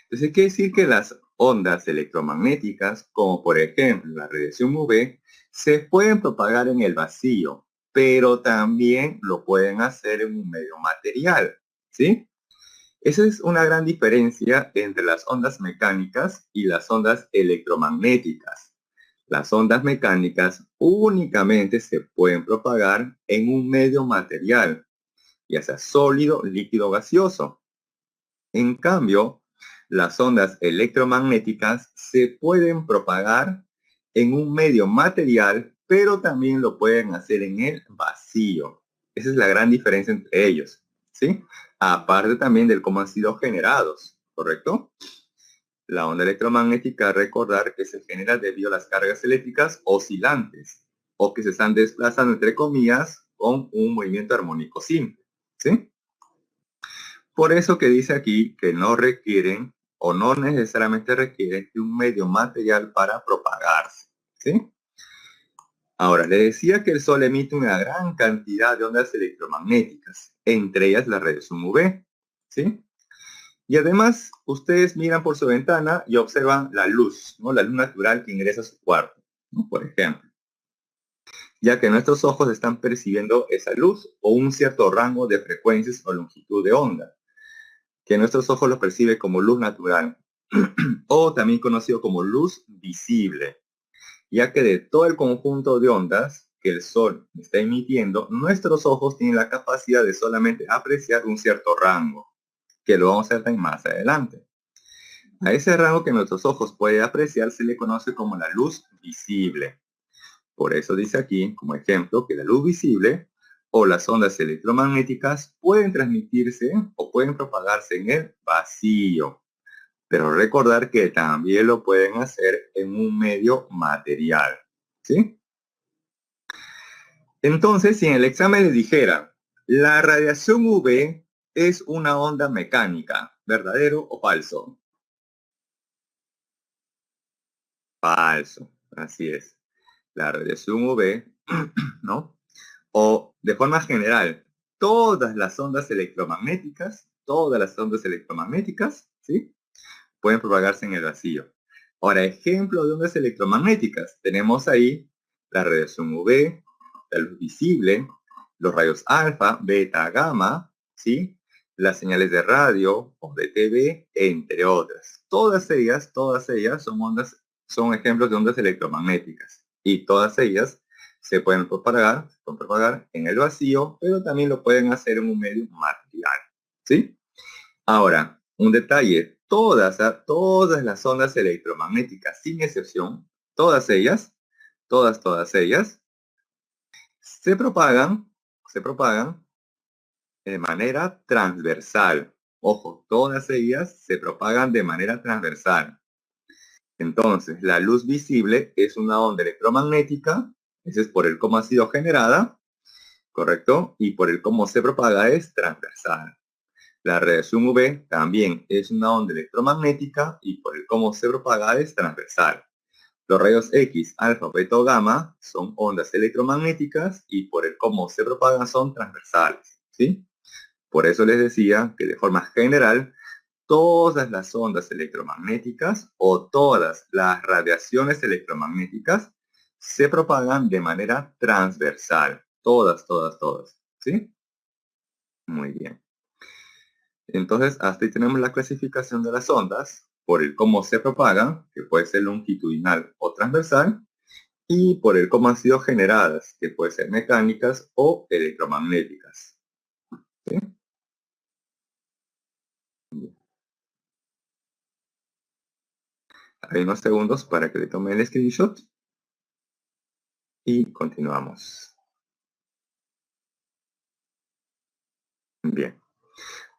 Entonces quiere decir que las ondas electromagnéticas, como por ejemplo la radiación UV, se pueden propagar en el vacío, pero también lo pueden hacer en un medio material, ¿sí? Esa es una gran diferencia entre las ondas mecánicas y las ondas electromagnéticas. Las ondas mecánicas únicamente se pueden propagar en un medio material, ya sea sólido, líquido o gaseoso. En cambio, las ondas electromagnéticas se pueden propagar en un medio material, pero también lo pueden hacer en el vacío. Esa es la gran diferencia entre ellos, ¿sí? Aparte también del cómo han sido generados, ¿correcto? La onda electromagnética, recordar que se genera debido a las cargas eléctricas oscilantes o que se están desplazando, entre comillas, con un movimiento armónico simple, ¿sí? Por eso que dice aquí que no requieren o no necesariamente requieren de un medio material para propagarse, ¿sí? Ahora, le decía que el Sol emite una gran cantidad de ondas electromagnéticas, entre ellas la radiación UV, ¿sí? Y además, ustedes miran por su ventana y observan la luz, ¿no? La luz natural que ingresa a su cuarto, ¿no? Por ejemplo, ya que nuestros ojos están percibiendo esa luz o un cierto rango de frecuencias o longitud de onda, que nuestros ojos lo percibe como luz natural, o también conocido como luz visible, ya que de todo el conjunto de ondas que el Sol está emitiendo, nuestros ojos tienen la capacidad de solamente apreciar un cierto rango, que lo vamos a ver más adelante. A ese rango que nuestros ojos pueden apreciar se le conoce como la luz visible. Por eso dice aquí, como ejemplo, que la luz visible o las ondas electromagnéticas pueden transmitirse o pueden propagarse en el vacío. Pero recordar que también lo pueden hacer en un medio material, ¿sí? Entonces, si en el examen les dijera, la radiación UV es una onda mecánica, ¿verdadero o falso? Falso, así es. La radiación UV, ¿no? O de forma general, todas las ondas electromagnéticas, ¿sí? Pueden propagarse en el vacío. Ahora, ejemplo de ondas electromagnéticas. Tenemos ahí la radiación UV, la luz visible, los rayos alfa, beta, gamma, ¿sí? Las señales de radio o de TV, entre otras. Todas ellas son ondas, son ejemplos de ondas electromagnéticas. Y todas ellas se pueden propagar en el vacío, pero también lo pueden hacer en un medio material, ¿sí? Ahora, un detalle, todas las ondas electromagnéticas, sin excepción, todas ellas, se propagan, se propagan de manera transversal. Ojo, todas ellas se propagan de manera transversal. Entonces, la luz visible es una onda electromagnética, ese es por el cómo ha sido generada, ¿correcto? Y por el cómo se propaga es transversal. La radiación UV también es una onda electromagnética y por el cómo se propaga es transversal. Los rayos X, alfa, beta o gamma son ondas electromagnéticas y por el cómo se propagan son transversales, ¿sí? Por eso les decía que de forma general, todas las ondas electromagnéticas o todas las radiaciones electromagnéticas se propagan de manera transversal. Todas, ¿sí? Muy bien. Entonces, hasta ahí tenemos la clasificación de las ondas por el cómo se propagan, que puede ser longitudinal o transversal, y por el cómo han sido generadas, que puede ser mecánicas o electromagnéticas. ¿Sí? Hay unos segundos para que le tome el screenshot y continuamos. Bien.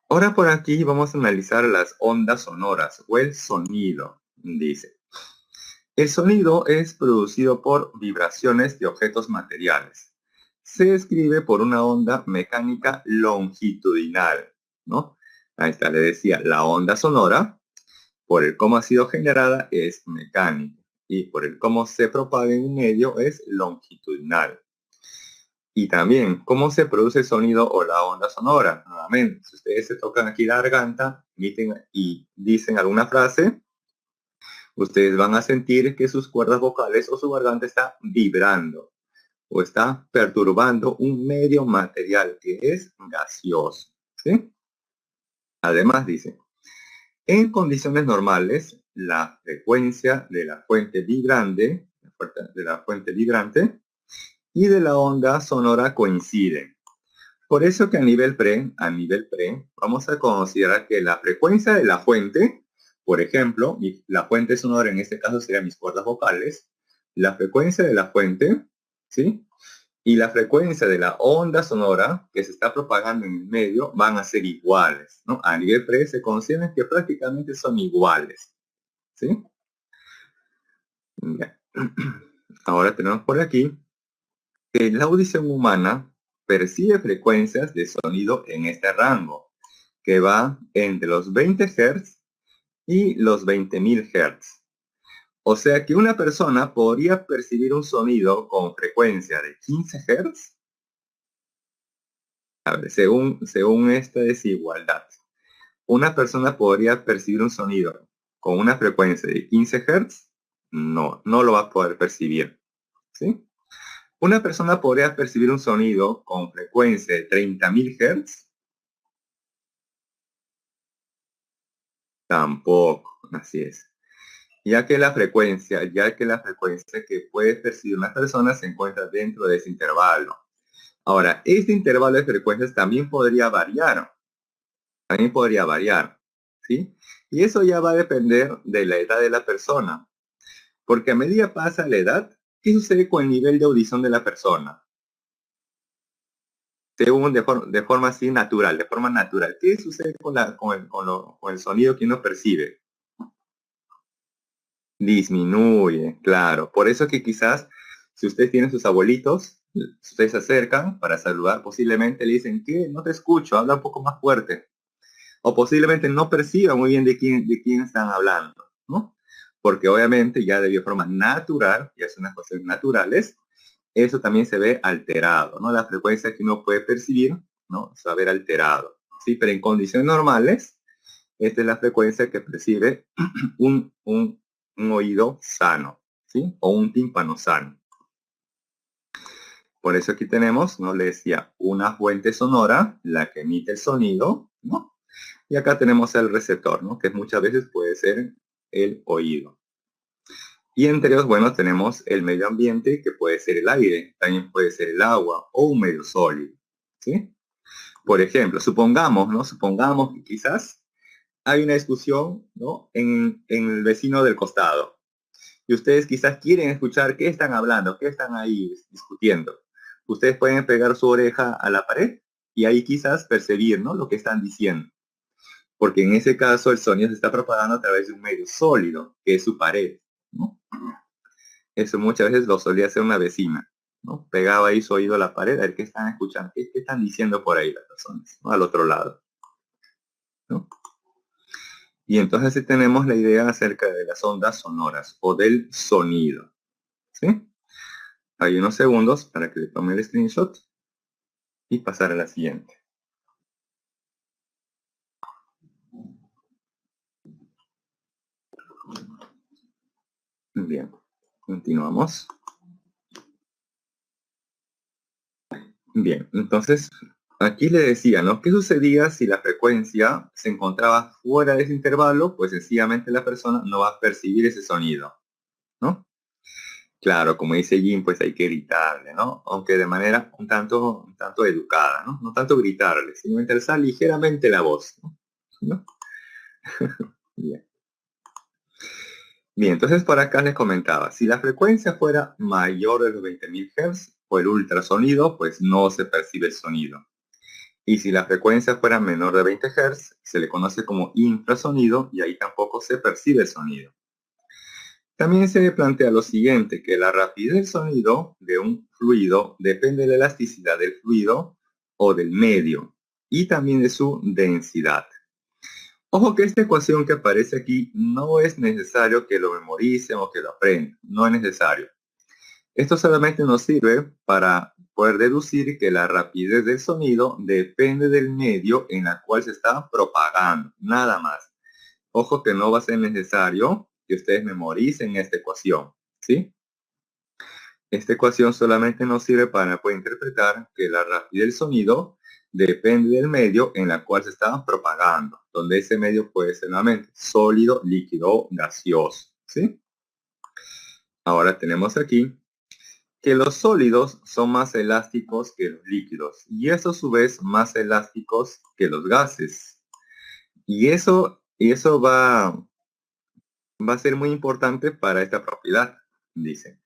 Ahora por aquí vamos a analizar las ondas sonoras o el sonido. Dice, el sonido es producido por vibraciones de objetos materiales. Se describe por una onda mecánica longitudinal, ¿no? Ahí está, le decía, la onda sonora, por el cómo ha sido generada, es mecánica. Y por el cómo se propaga en un medio es longitudinal. Y también, ¿cómo se produce el sonido o la onda sonora? Nuevamente, si ustedes se tocan aquí la garganta, emiten y dicen alguna frase, ustedes van a sentir que sus cuerdas vocales o su garganta está vibrando o está perturbando un medio material que es gaseoso, ¿sí? Además dice, en condiciones normales, la frecuencia de la fuente vibrante, y de la onda sonora coinciden. Por eso que a nivel pre, vamos a considerar que la frecuencia de la fuente, por ejemplo, la fuente sonora en este caso serían mis cuerdas vocales, la frecuencia de la fuente, ¿sí? Y la frecuencia de la onda sonora que se está propagando en el medio van a ser iguales, ¿no? A nivel pre se consideran que prácticamente son iguales, ¿sí? Ya. Ahora tenemos por aquí que la audición humana percibe frecuencias de sonido en este rango, que va entre los 20 Hz y los 20.000 Hz. O sea que una persona podría percibir un sonido con frecuencia de 15 Hz. A ver, según esta desigualdad, una persona podría percibir un sonido con una frecuencia de 15 Hz. No lo va a poder percibir, ¿sí? Una persona podría percibir un sonido con frecuencia de 30.000 Hz. Tampoco, así es. Ya que la frecuencia que puede percibir una persona se encuentra dentro de ese intervalo. Ahora, este intervalo de frecuencias también podría variar, ¿sí? Y eso ya va a depender de la edad de la persona, porque a medida pasa la edad, ¿qué sucede con el nivel de audición de la persona? Según de forma así natural, de forma natural. ¿Qué sucede con el sonido que uno percibe? Disminuye, claro. Por eso que quizás si ustedes tienen sus abuelitos, si ustedes se acercan para saludar, posiblemente le dicen que no te escucho, habla un poco más fuerte. O posiblemente no perciba muy bien de quién están hablando, ¿no? Porque obviamente ya de forma natural, ya son unas cuestiones naturales, eso también se ve alterado, ¿no? La frecuencia que uno puede percibir, ¿no? Se va a ver alterado, ¿sí? Pero en condiciones normales, esta es la frecuencia que percibe un oído sano, ¿sí? O un tímpano sano. Por eso aquí tenemos, ¿no? Le decía, una fuente sonora, la que emite el sonido, ¿no? Y acá tenemos el receptor, ¿no? Que muchas veces puede ser el oído. Y entre ellos, bueno, tenemos el medio ambiente, que puede ser el aire, también puede ser el agua o un medio sólido, ¿sí? Por ejemplo, supongamos, ¿no? Supongamos que quizás hay una discusión, ¿no? En el vecino del costado. Y ustedes quizás quieren escuchar qué están hablando, qué están ahí discutiendo. Ustedes pueden pegar su oreja a la pared y ahí quizás percibir, ¿no? Lo que están diciendo. Porque en ese caso el sonido se está propagando a través de un medio sólido, que es su pared, ¿no? Eso muchas veces lo solía hacer una vecina, ¿no? Pegaba ahí su oído a la pared a ver qué están escuchando, qué están diciendo por ahí las personas, ¿no? Al otro lado, ¿no? Y entonces sí tenemos la idea acerca de las ondas sonoras o del sonido, ¿sí? Hay unos segundos para que le tome el screenshot y pasar a la siguiente. Bien, continuamos. Bien, entonces aquí le decía, ¿no? ¿Qué sucedía si la frecuencia se encontraba fuera de ese intervalo? Pues sencillamente la persona no va a percibir ese sonido, ¿no? Claro, como dice Jim, pues hay que gritarle, ¿no? Aunque de manera un tanto educada, ¿no? No tanto gritarle, sino alzar ligeramente la voz, ¿no? Bien. Bien, entonces por acá les comentaba, si la frecuencia fuera mayor de los 20.000 Hz o el ultrasonido, pues no se percibe el sonido. Y si la frecuencia fuera menor de 20 Hz, se le conoce como infrasonido y ahí tampoco se percibe el sonido. También se plantea lo siguiente, que la rapidez del sonido de un fluido depende de la elasticidad del fluido o del medio y también de su densidad. Ojo que esta ecuación que aparece aquí no es necesario que lo memoricen o que lo aprendan, no es necesario. Esto solamente nos sirve para poder deducir que la rapidez del sonido depende del medio en el cual se está propagando, nada más. Ojo que no va a ser necesario que ustedes memoricen esta ecuación, ¿sí? Esta ecuación solamente nos sirve para poder interpretar que la rapidez del sonido depende del medio en el cual se está propagando, donde ese medio puede ser nuevamente sólido, líquido o gaseoso, ¿sí? Ahora tenemos aquí que los sólidos son más elásticos que los líquidos y eso a su vez más elásticos que los gases. Y eso va a ser muy importante para esta propiedad, dice.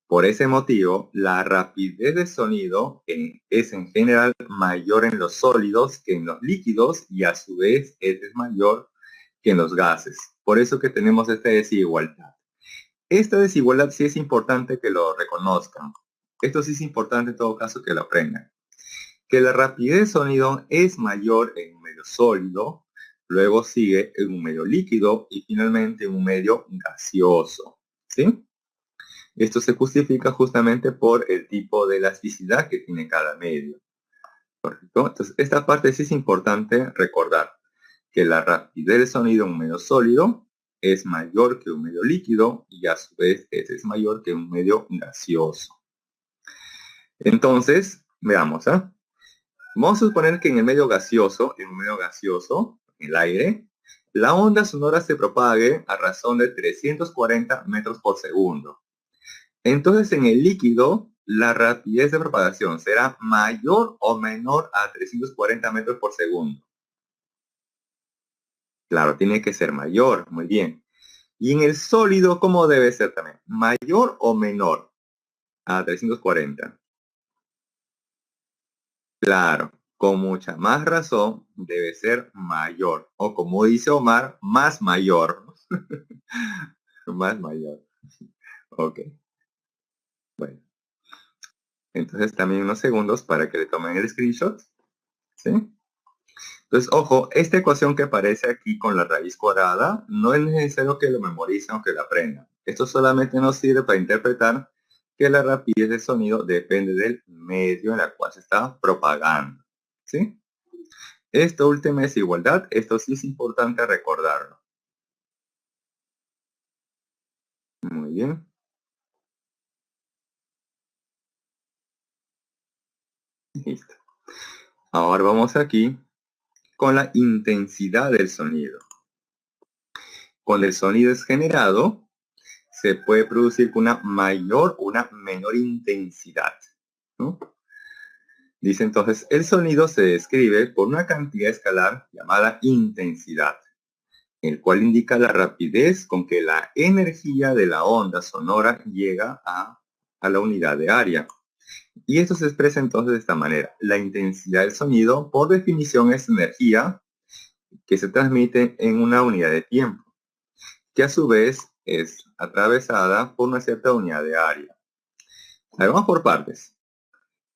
Por ese motivo, la rapidez de sonido es en general mayor en los sólidos que en los líquidos y a su vez es mayor que en los gases. Por eso que tenemos esta desigualdad. Esta desigualdad sí es importante que lo reconozcan. Esto sí es importante en todo caso que lo aprendan. Que la rapidez de sonido es mayor en un medio sólido, luego sigue en un medio líquido y finalmente en un medio gaseoso. ¿Sí? Esto se justifica justamente por el tipo de elasticidad que tiene cada medio. ¿Correcto? Entonces, esta parte sí es importante recordar que la rapidez del sonido en un medio sólido es mayor que un medio líquido y a su vez es mayor que un medio gaseoso. Entonces, veamos, ¿eh? Vamos a suponer que en un medio gaseoso, en el aire, la onda sonora se propague a razón de 340 metros por segundo. Entonces, en el líquido, la rapidez de propagación será mayor o menor a 340 metros por segundo. Claro, tiene que ser mayor, muy bien. Y en el sólido, ¿cómo debe ser también? ¿Mayor o menor a 340? Claro, con mucha más razón debe ser mayor. O como dice Omar, más mayor. Más mayor. Ok, bueno. Entonces también unos segundos para que le tomen el screenshot. ¿Sí? Entonces, ojo, esta ecuación que aparece aquí con la raíz cuadrada, no es necesario que lo memoricen o que lo aprendan. Esto solamente nos sirve para interpretar que la rapidez del sonido depende del medio en el cual se está propagando. ¿Sí? Esta última desigualdad, esto sí es importante recordarlo. Muy bien. Listo. Ahora vamos aquí con la intensidad del sonido. Cuando el sonido es generado, se puede producir con una mayor o una menor intensidad, ¿no? Dice entonces, el sonido se describe por una cantidad escalar llamada intensidad, el cual indica la rapidez con que la energía de la onda sonora llega a la unidad de área. Y esto se expresa entonces de esta manera. La intensidad del sonido, por definición, es energía que se transmite en una unidad de tiempo, que a su vez es atravesada por una cierta unidad de área. Vamos por partes.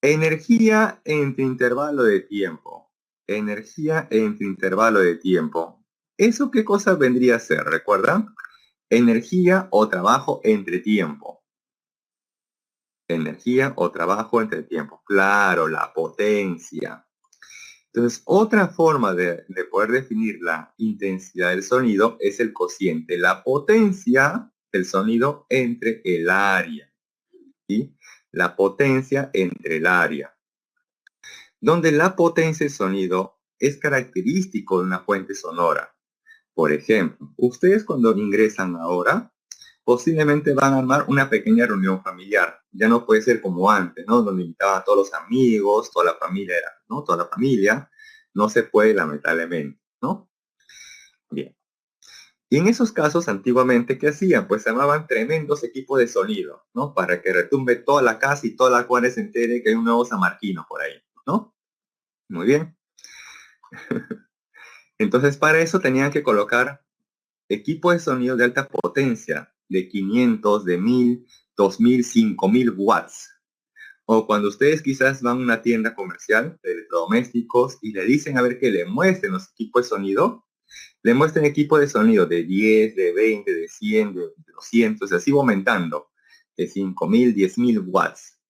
Energía entre intervalo de tiempo. Energía entre intervalo de tiempo. ¿Eso qué cosa vendría a ser? ¿Recuerdan? Energía o trabajo entre tiempo. Energía o trabajo entre tiempo. Claro, la potencia. Entonces, otra forma de poder definir la intensidad del sonido es el cociente, la potencia del sonido entre el área. ¿Sí? La potencia entre el área. Donde la potencia del sonido es característico de una fuente sonora. Por ejemplo, ustedes cuando ingresan ahora, posiblemente van a armar una pequeña reunión familiar. Ya no puede ser como antes, ¿no? Donde invitaban a todos los amigos, toda la familia, ¿no? Toda la familia. No se puede, lamentablemente, ¿no? Bien. Y en esos casos, antiguamente, ¿qué hacían? Pues se armaban tremendos equipos de sonido, ¿no? Para que retumbe toda la casa y toda la cuadra se entere que hay un nuevo San Marquino por ahí, ¿no? Muy bien. Entonces, para eso tenían que colocar equipo de sonido de alta potencia, de 500, de 1000, 2000, 5000 watts. O cuando ustedes quizás van a una tienda comercial de electrodomésticos y le dicen a ver que le muestren los equipos de sonido, le muestren equipo de sonido de 10, de 20, de 100, de 200, así va aumentando, de 5000, 10.000 watts.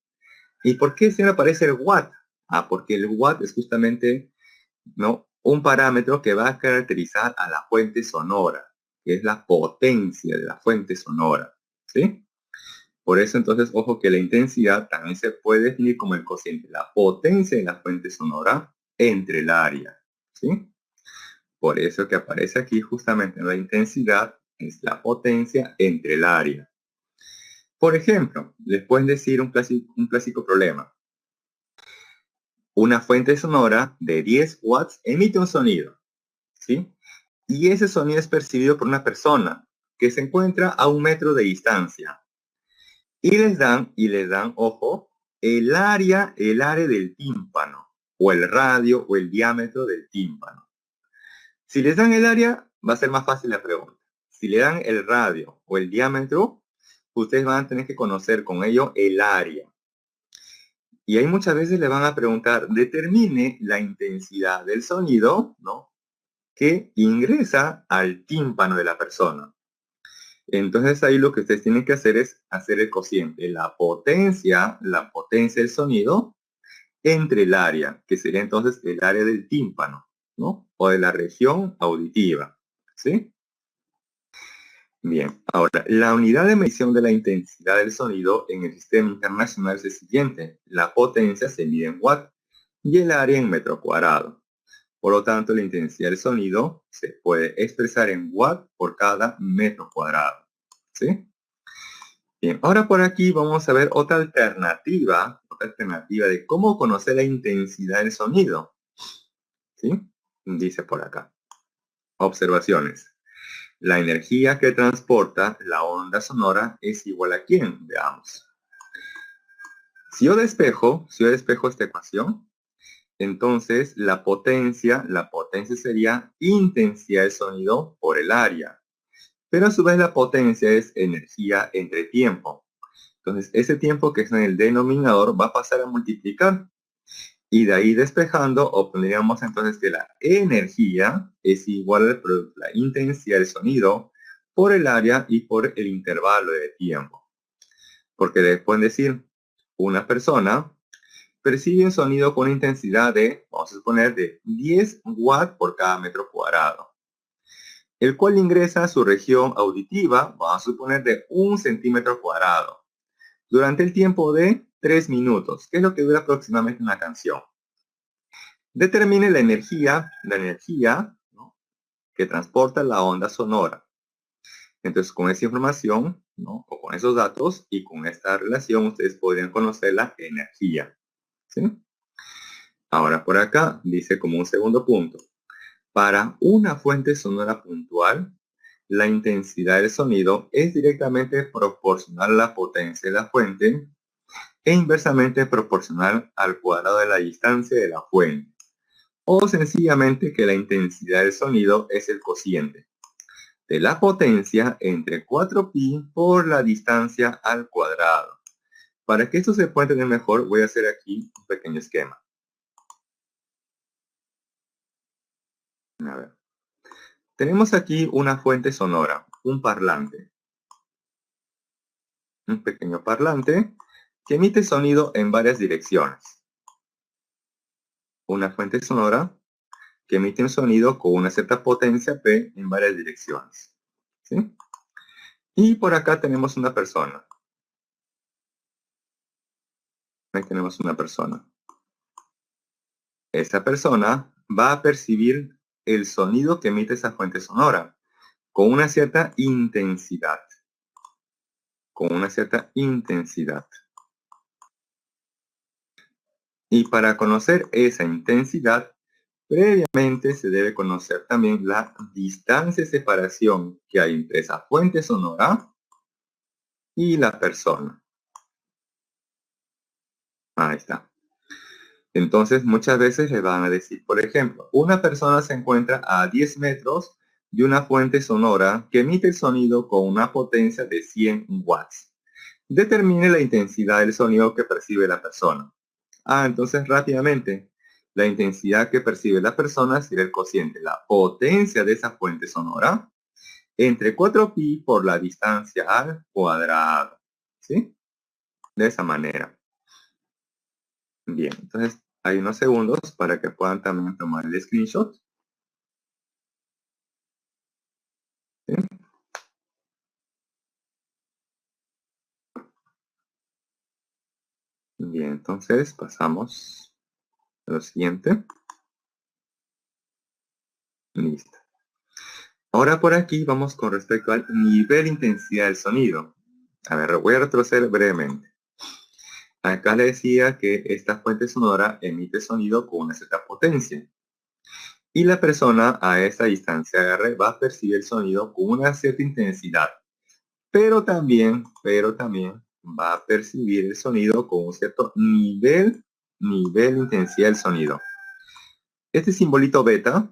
¿Y por qué se me aparece el watt? Ah, porque el watt es justamente, ¿no?, un parámetro que va a caracterizar a la fuente sonora, que es la potencia de la fuente sonora, ¿sí? Por eso entonces, ojo que la intensidad también se puede definir como el cociente, la potencia de la fuente sonora entre el área, ¿sí? Por eso que aparece aquí justamente la intensidad es la potencia entre el área. Por ejemplo, les pueden decir un clásico problema. Una fuente sonora de 10 watts emite un sonido, ¿sí? Y ese sonido es percibido por una persona que se encuentra a 1 metro de distancia. Y les dan, ojo, el área del tímpano, o el radio, o el diámetro del tímpano. Si les dan el área, va a ser más fácil la pregunta. Si le dan el radio o el diámetro, ustedes van a tener que conocer con ello el área. Y ahí muchas veces le van a preguntar, determine la intensidad del sonido, ¿no?, que ingresa al tímpano de la persona. Entonces ahí lo que ustedes tienen que hacer es hacer el cociente, la potencia del sonido entre el área, que sería entonces el área del tímpano, ¿no?, o de la región auditiva, ¿sí? Bien, ahora, la unidad de medición de la intensidad del sonido en el sistema internacional es el siguiente. La potencia se mide en watt y el área en metro cuadrado. Por lo tanto, la intensidad del sonido se puede expresar en watt por cada metro cuadrado, ¿sí? Bien, ahora por aquí vamos a ver otra alternativa de cómo conocer la intensidad del sonido, ¿sí? Dice por acá. Observaciones. La energía que transporta la onda sonora es igual a ¿quién? Veamos. Si yo despejo esta ecuación, entonces la potencia sería intensidad del sonido por el área. Pero a su vez la potencia es energía entre tiempo. Entonces ese tiempo que está en el denominador va a pasar a multiplicar. Y de ahí despejando obtendríamos entonces que la energía es igual a la intensidad del sonido por el área y por el intervalo de tiempo. Porque les pueden decir, una persona percibe un sonido con intensidad de, vamos a suponer, de 10 watts por cada metro cuadrado, el cual ingresa a su región auditiva, vamos a suponer, de 1 centímetro cuadrado, durante el tiempo de 3 minutos, que es lo que dura aproximadamente una canción. Determine la energía, ¿no?, que transporta la onda sonora. Entonces, con esa información, ¿no?, o con esos datos y con esta relación, ustedes podrían conocer la energía, ¿sí? Ahora, por acá dice como un segundo punto. Para una fuente sonora puntual, la intensidad del sonido es directamente proporcional a la potencia de la fuente e inversamente proporcional al cuadrado de la distancia de la fuente. O sencillamente que la intensidad del sonido es el cociente de la potencia entre 4pi por la distancia al cuadrado. Para que esto se pueda entender mejor, voy a hacer aquí un pequeño esquema. A ver. Tenemos aquí una fuente sonora, un parlante. Un pequeño parlante que emite sonido en varias direcciones. Una fuente sonora que emite un sonido con una cierta potencia P en varias direcciones, ¿sí? Y por acá tenemos una persona. Ahí tenemos una persona. Esa persona va a percibir el sonido que emite esa fuente sonora con una cierta intensidad. Y para conocer esa intensidad, previamente se debe conocer también la distancia de separación que hay entre esa fuente sonora y la persona. Ahí está. Entonces muchas veces le van a decir, por ejemplo, una persona se encuentra a 10 metros de una fuente sonora que emite el sonido con una potencia de 100 watts. Determine la intensidad del sonido que percibe la persona. Entonces rápidamente, la intensidad que percibe la persona será el cociente, la potencia de esa fuente sonora, entre 4pi por la distancia al cuadrado. ¿Sí? De esa manera. Bien, entonces hay unos segundos para que puedan también tomar el screenshot. ¿Sí? Bien, entonces pasamos a lo siguiente. Listo. Ahora por aquí vamos con respecto al nivel de intensidad del sonido. A ver, voy a retroceder brevemente. Acá le decía que esta fuente sonora emite sonido con una cierta potencia. Y la persona a esa distancia R va a percibir el sonido con una cierta intensidad. Pero también va a percibir el sonido con un cierto nivel de intensidad del sonido. Este simbolito beta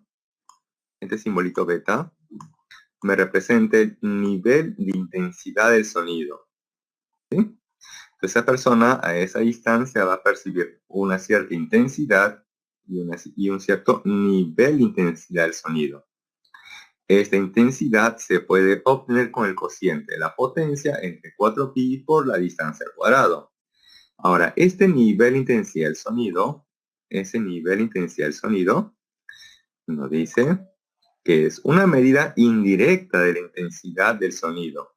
me representa el nivel de intensidad del sonido. ¿Sí? Esa persona a esa distancia va a percibir una cierta intensidad y un cierto nivel de intensidad del sonido. Esta intensidad se puede obtener con el cociente de la potencia entre 4pi por la distancia al cuadrado. Ahora, este nivel de intensidad del sonido, nos dice que es una medida indirecta de la intensidad del sonido,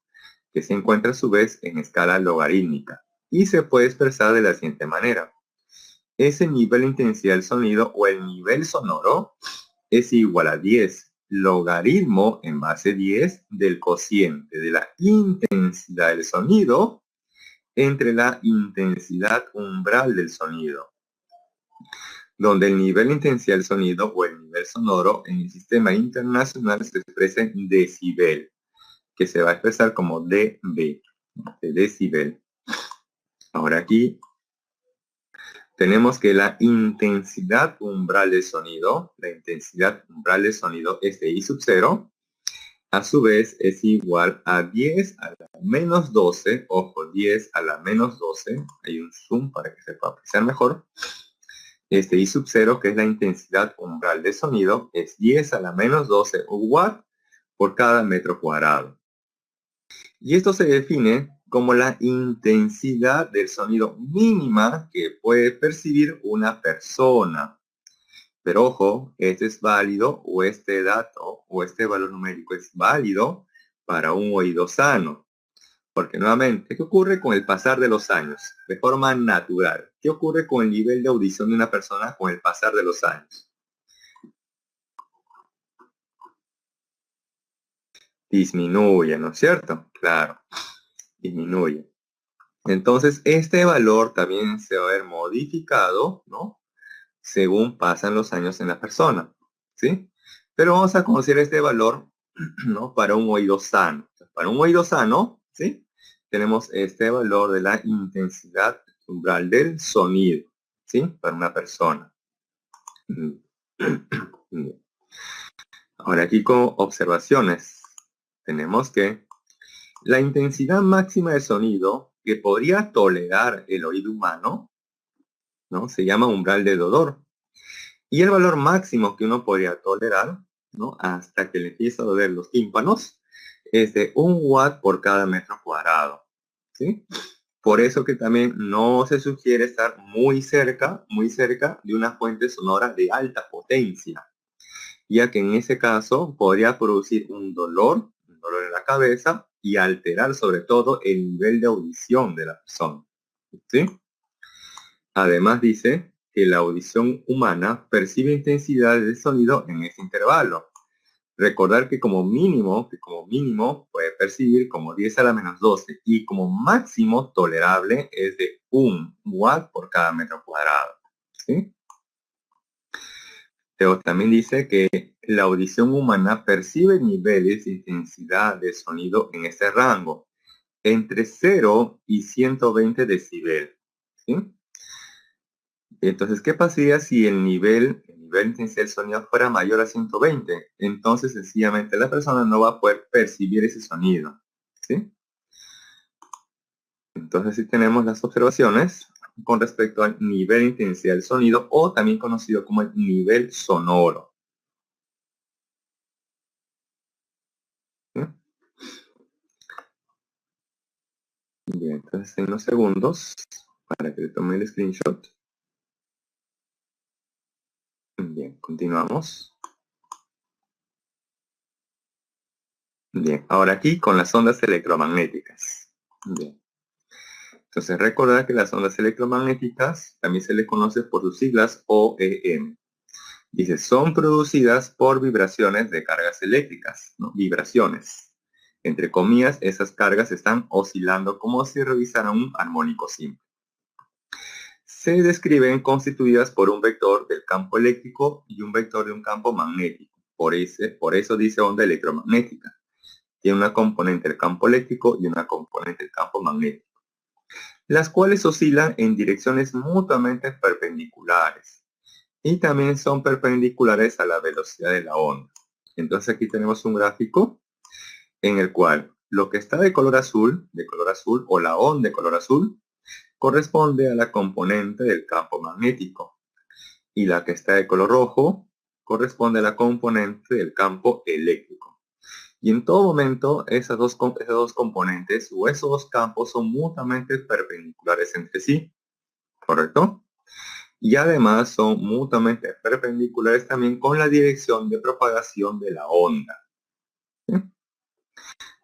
que se encuentra a su vez en escala logarítmica y se puede expresar de la siguiente manera. Ese nivel de intensidad del sonido o el nivel sonoro es igual a 10 logaritmo en base 10 del cociente de la intensidad del sonido entre la intensidad umbral del sonido, donde el nivel de intensidad del sonido o el nivel sonoro en el sistema internacional se expresa en decibel, que se va a expresar como dB, de decibel. Ahora aquí tenemos que la intensidad umbral del sonido, es de I sub 0, a su vez es igual a 10 a la menos 12, ojo, 10 a la menos 12, hay un zoom para que se pueda apreciar mejor. Este I sub 0, que es la intensidad umbral del sonido, es 10 a la menos 12 watt por cada metro cuadrado. Y esto se define como la intensidad del sonido mínima que puede percibir una persona. Pero ojo, este es válido o este dato o este valor numérico es válido para un oído sano. Porque nuevamente, ¿qué ocurre con el pasar de los años? De forma natural. ¿Qué ocurre con el nivel de audición de una persona con el pasar de los años? Disminuye, ¿no es cierto? Claro, disminuye. Entonces, este valor también se va a ver modificado, ¿no? Según pasan los años en la persona, ¿sí? Pero vamos a conocer este valor, ¿no? Para un oído sano. Para un oído sano, ¿sí? Tenemos este valor de la intensidad umbral del sonido, ¿sí? Para una persona. Ahora aquí con observaciones. Tenemos que la intensidad máxima de sonido que podría tolerar el oído humano, ¿no? Se llama umbral de dolor. Y el valor máximo que uno podría tolerar, ¿no? Hasta que le empiece a doler los tímpanos, es de 1 watt por cada metro cuadrado, ¿sí? Por eso que también no se sugiere estar muy cerca de una fuente sonora de alta potencia, ya que en ese caso podría producir un dolor en la cabeza y alterar sobre todo el nivel de audición de la persona, ¿sí? Además dice que la audición humana percibe intensidades de sonido en ese intervalo. Recordar que como mínimo puede percibir como 10 a la menos 12 y como máximo tolerable es de 1 watt por cada metro cuadrado, ¿sí? Pero también dice que la audición humana percibe niveles de intensidad de sonido en este rango, entre 0 y 120 decibel, ¿sí? Entonces, ¿qué pasaría si el nivel de intensidad del sonido fuera mayor a 120? Entonces, sencillamente, la persona no va a poder percibir ese sonido, ¿sí? Entonces, sí tenemos las observaciones con respecto al nivel de intensidad del sonido o también conocido como el nivel sonoro. ¿Sí? Bien, entonces en unos segundos para que le tome el screenshot. Bien, continuamos. Bien, ahora aquí con las ondas electromagnéticas. Bien. Entonces recordar que las ondas electromagnéticas también se les conoce por sus siglas OEM. Dice, son producidas por vibraciones de cargas eléctricas, ¿no? Vibraciones. Entre comillas, esas cargas están oscilando como si revisaran un armónico simple. Se describen constituidas por un vector del campo eléctrico y un vector de un campo magnético. Por eso dice onda electromagnética. Tiene una componente del campo eléctrico y una componente del campo magnético, las cuales oscilan en direcciones mutuamente perpendiculares y también son perpendiculares a la velocidad de la onda. Entonces aquí tenemos un gráfico en el cual lo que está de color azul, o la onda de color azul, corresponde a la componente del campo magnético, y la que está de color rojo corresponde a la componente del campo eléctrico. Y en todo momento esas dos componentes o esos dos campos son mutuamente perpendiculares entre sí, ¿correcto? Y además son mutuamente perpendiculares también con la dirección de propagación de la onda. ¿Sí?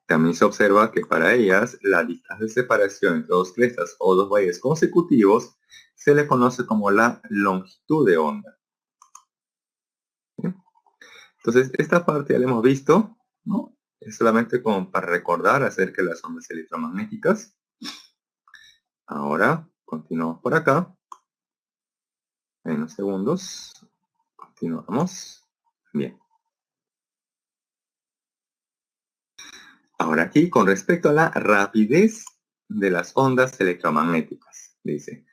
También se observa que para ellas la distancia de separación entre dos crestas o dos valles consecutivos se le conoce como la longitud de onda. ¿Sí? Entonces, esta parte ya la hemos visto, ¿no? Es solamente como para recordar acerca de las ondas electromagnéticas. Ahora, continuamos por acá. En unos segundos. Continuamos. Bien. Ahora aquí, con respecto a la rapidez de las ondas electromagnéticas, dice,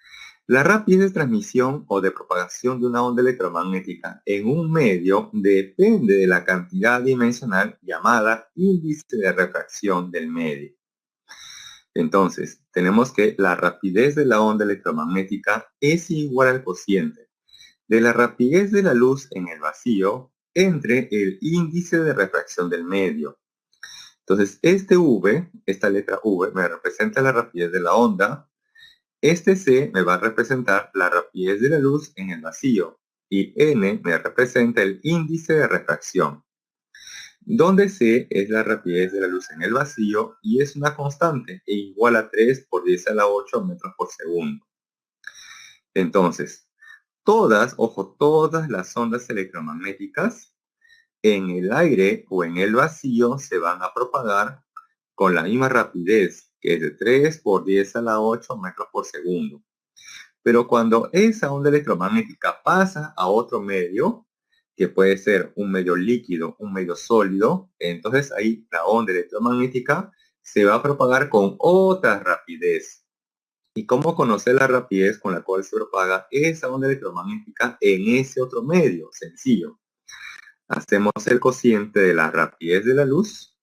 la rapidez de transmisión o de propagación de una onda electromagnética en un medio depende de la cantidad dimensional llamada índice de refracción del medio. Entonces, tenemos que la rapidez de la onda electromagnética es igual al cociente de la rapidez de la luz en el vacío entre el índice de refracción del medio. Entonces, esta letra V, me representa la rapidez de la onda. Este C me va a representar la rapidez de la luz en el vacío. Y N me representa el índice de refracción, donde C es la rapidez de la luz en el vacío y es una constante e igual a 3 por 10 a la 8 metros por segundo. Entonces, todas las ondas electromagnéticas en el aire o en el vacío se van a propagar con la misma rapidez, que es de 3 por 10 a la 8 metros por segundo. Pero cuando esa onda electromagnética pasa a otro medio, que puede ser un medio líquido, un medio sólido, entonces ahí la onda electromagnética se va a propagar con otra rapidez. ¿Y cómo conocer la rapidez con la cual se propaga esa onda electromagnética en ese otro medio? Sencillo. Hacemos el cociente de la rapidez de la luz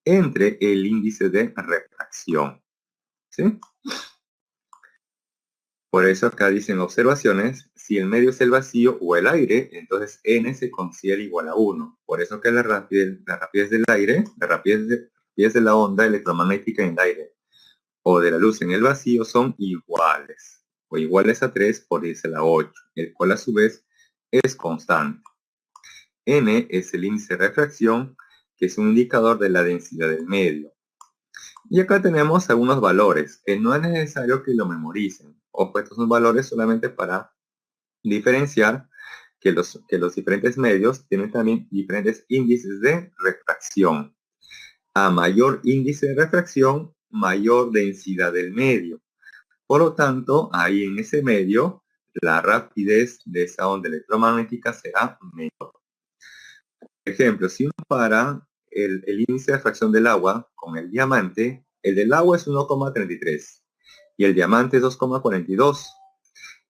entre el índice de refracción. ¿Sí? Por eso acá dicen observaciones, si el medio es el vacío o el aire, entonces n se considera igual a 1. Por eso que la rapidez del aire, la rapidez de la onda electromagnética en el aire o de la luz en el vacío son iguales, o iguales a 3 por 10 a la 8, el cual a su vez es constante. N es el índice de refracción, que es un indicador de la densidad del medio. Y acá tenemos algunos valores, que no es necesario que lo memoricen. Ojo, estos son valores solamente para diferenciar que los diferentes medios tienen también diferentes índices de refracción. A mayor índice de refracción, mayor densidad del medio. Por lo tanto, ahí en ese medio, la rapidez de esa onda electromagnética será menor. Por ejemplo, si uno compara el índice de refracción del agua con el diamante, el del agua es 1,33 y el diamante es 2,42.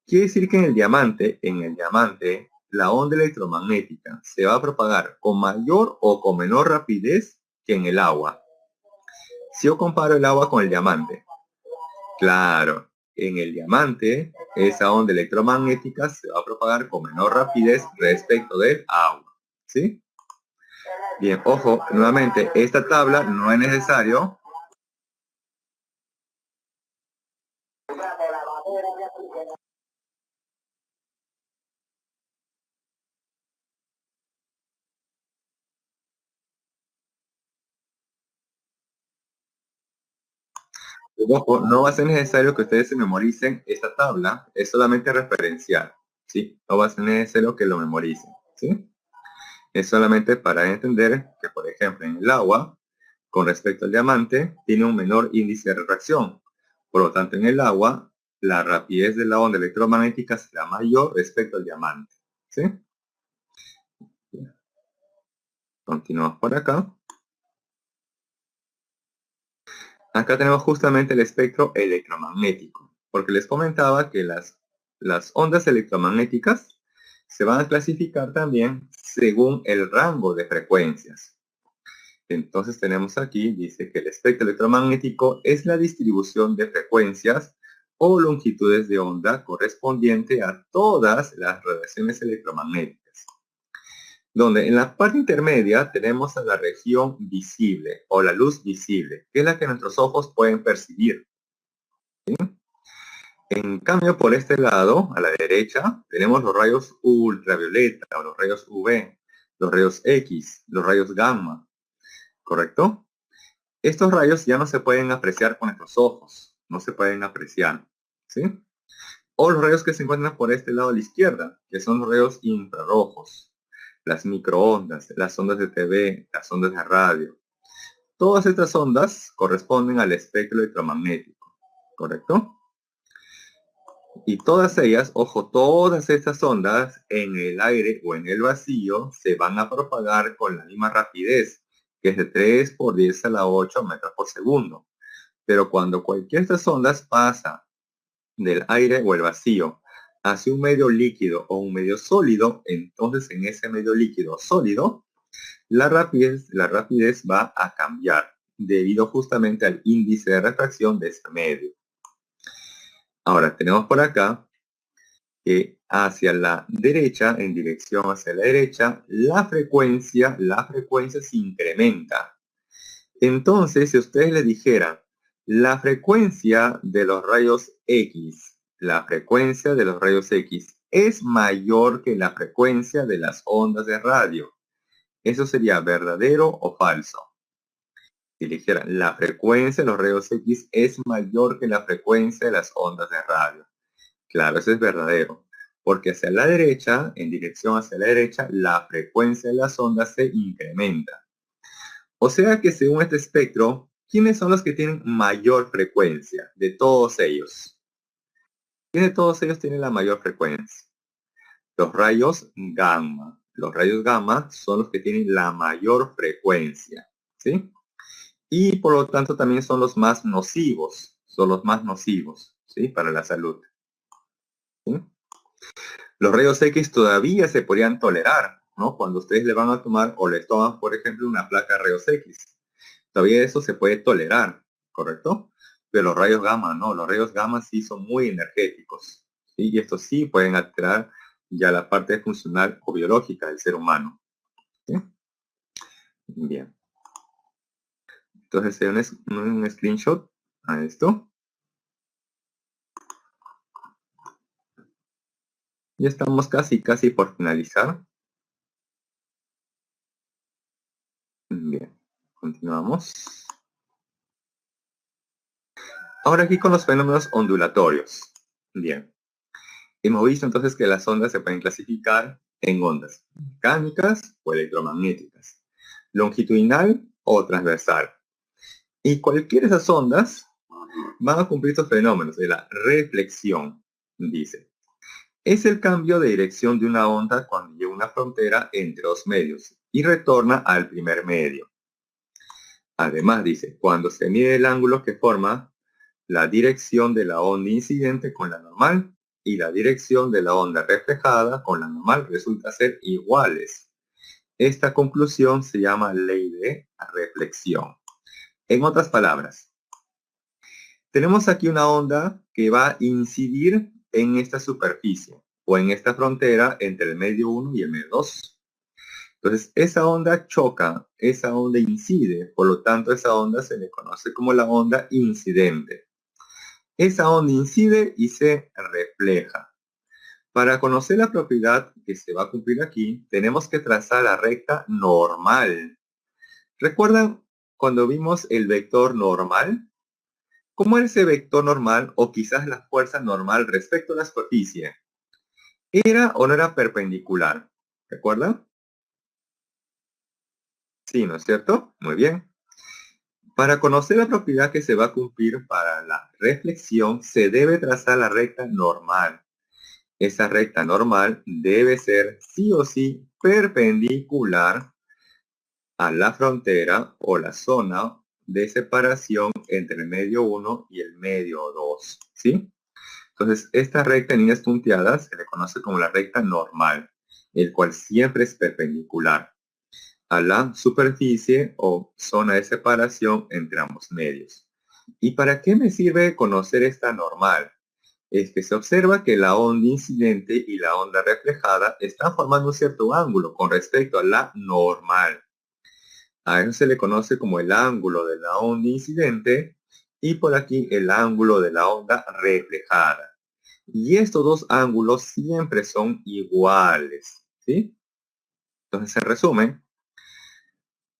Quiere decir que en el diamante, la onda electromagnética se va a propagar con mayor o con menor rapidez que en el agua. Si yo comparo el agua con el diamante, claro, en el diamante esa onda electromagnética se va a propagar con menor rapidez respecto del agua. ¿Sí? Bien, ojo, nuevamente, esta tabla no es necesario. Ojo, no va a ser necesario que ustedes se memoricen esta tabla, es solamente referencial, ¿sí? No va a ser necesario que lo memoricen, ¿sí? Es solamente para entender que, por ejemplo, en el agua, con respecto al diamante, tiene un menor índice de refracción. Por lo tanto, en el agua, la rapidez de la onda electromagnética será mayor respecto al diamante. ¿Sí? Continuamos por acá. Acá tenemos justamente el espectro electromagnético, porque les comentaba que las ondas electromagnéticas se van a clasificar también según el rango de frecuencias. Entonces tenemos aquí, dice que el espectro electromagnético es la distribución de frecuencias o longitudes de onda correspondiente a todas las radiaciones electromagnéticas. Donde en la parte intermedia tenemos a la región visible o la luz visible, que es la que nuestros ojos pueden percibir. ¿Sí? En cambio, por este lado, a la derecha, tenemos los rayos ultravioleta o los rayos UV, los rayos X, los rayos gamma, ¿correcto? Estos rayos ya no se pueden apreciar con nuestros ojos, no se pueden apreciar, ¿sí? O los rayos que se encuentran por este lado a la izquierda, que son los rayos infrarrojos, las microondas, las ondas de TV, las ondas de radio. Todas estas ondas corresponden al espectro electromagnético, ¿correcto? Y todas ellas, ojo, todas estas ondas en el aire o en el vacío se van a propagar con la misma rapidez, que es de 3 por 10 a la 8 metros por segundo. Pero cuando cualquiera de estas ondas pasa del aire o el vacío hacia un medio líquido o un medio sólido, entonces en ese medio líquido o sólido, la rapidez va a cambiar debido justamente al índice de refracción de ese medio. Ahora tenemos por acá que hacia la derecha, en dirección hacia la derecha, la frecuencia se incrementa. Entonces, si ustedes le dijeran la frecuencia de los rayos X, la frecuencia de los rayos X es mayor que la frecuencia de las ondas de radio, ¿eso sería verdadero o falso? Si le dijeran la frecuencia de los rayos X es mayor que la frecuencia de las ondas de radio. Claro, eso es verdadero, porque hacia la derecha, en dirección hacia la derecha, la frecuencia de las ondas se incrementa. O sea que según este espectro, ¿quiénes son los que tienen mayor frecuencia de todos ellos? ¿Quién de todos ellos tiene la mayor frecuencia? Los rayos gamma. Los rayos gamma son los que tienen la mayor frecuencia, ¿sí? Y por lo tanto también son los más nocivos, ¿sí? Para la salud. ¿Sí? Los rayos X todavía se podrían tolerar, ¿no? Cuando ustedes le van a tomar o le toman, por ejemplo, una placa de rayos X. Todavía eso se puede tolerar, ¿correcto? Pero los rayos gamma, no, los rayos gamma sí son muy energéticos, ¿sí? Y estos sí pueden alterar ya la parte funcional o biológica del ser humano. ¿Sí? Bien. Entonces, un screenshot a esto. Ya estamos casi por finalizar. Bien, continuamos. Ahora aquí con los fenómenos ondulatorios. Bien. Hemos visto entonces que las ondas se pueden clasificar en ondas mecánicas o electromagnéticas, longitudinal o transversal. Y cualquiera de esas ondas van a cumplir estos fenómenos de la reflexión, dice. Es el cambio de dirección de una onda cuando llega a una frontera entre dos medios y retorna al primer medio. Además, dice, cuando se mide el ángulo que forma la dirección de la onda incidente con la normal y la dirección de la onda reflejada con la normal resulta ser iguales. Esta conclusión se llama ley de reflexión. En otras palabras, tenemos aquí una onda que va a incidir en esta superficie o en esta frontera entre el medio 1 y el medio 2. Entonces, esa onda choca, esa onda incide, por lo tanto, esa onda se le conoce como la onda incidente. Esa onda incide y se refleja. Para conocer la propiedad que se va a cumplir aquí, tenemos que trazar la recta normal. ¿Recuerdan cuando vimos el vector normal? ¿Cómo era ese vector normal o quizás la fuerza normal respecto a la superficie? ¿Era o no era perpendicular? ¿Recuerdan? Sí, ¿no es cierto? Muy bien. Para conocer la propiedad que se va a cumplir para la reflexión, se debe trazar la recta normal. Esa recta normal debe ser sí o sí perpendicular a la frontera o la zona de separación entre el medio 1 y el medio 2, ¿sí? Entonces, esta recta en líneas punteadas se le conoce como la recta normal, el cual siempre es perpendicular a la superficie o zona de separación entre ambos medios. ¿Y para qué me sirve conocer esta normal? Es que se observa que la onda incidente y la onda reflejada están formando un cierto ángulo con respecto a la normal. A eso se le conoce como el ángulo de la onda incidente y por aquí el ángulo de la onda reflejada. Y estos dos ángulos siempre son iguales, ¿sí? Entonces, en resumen,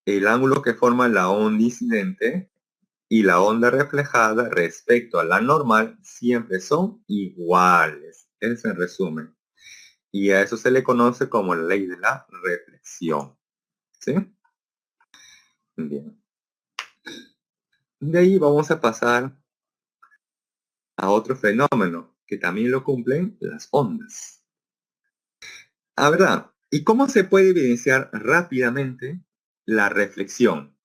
el ángulo que forma la onda incidente y la onda reflejada respecto a la normal siempre son iguales. Es en resumen. Y a eso se le conoce como la ley de la reflexión, ¿sí? Bien. De ahí vamos a pasar a otro fenómeno que también lo cumplen las ondas. A verdad, ¿y cómo se puede evidenciar rápidamente la reflexión?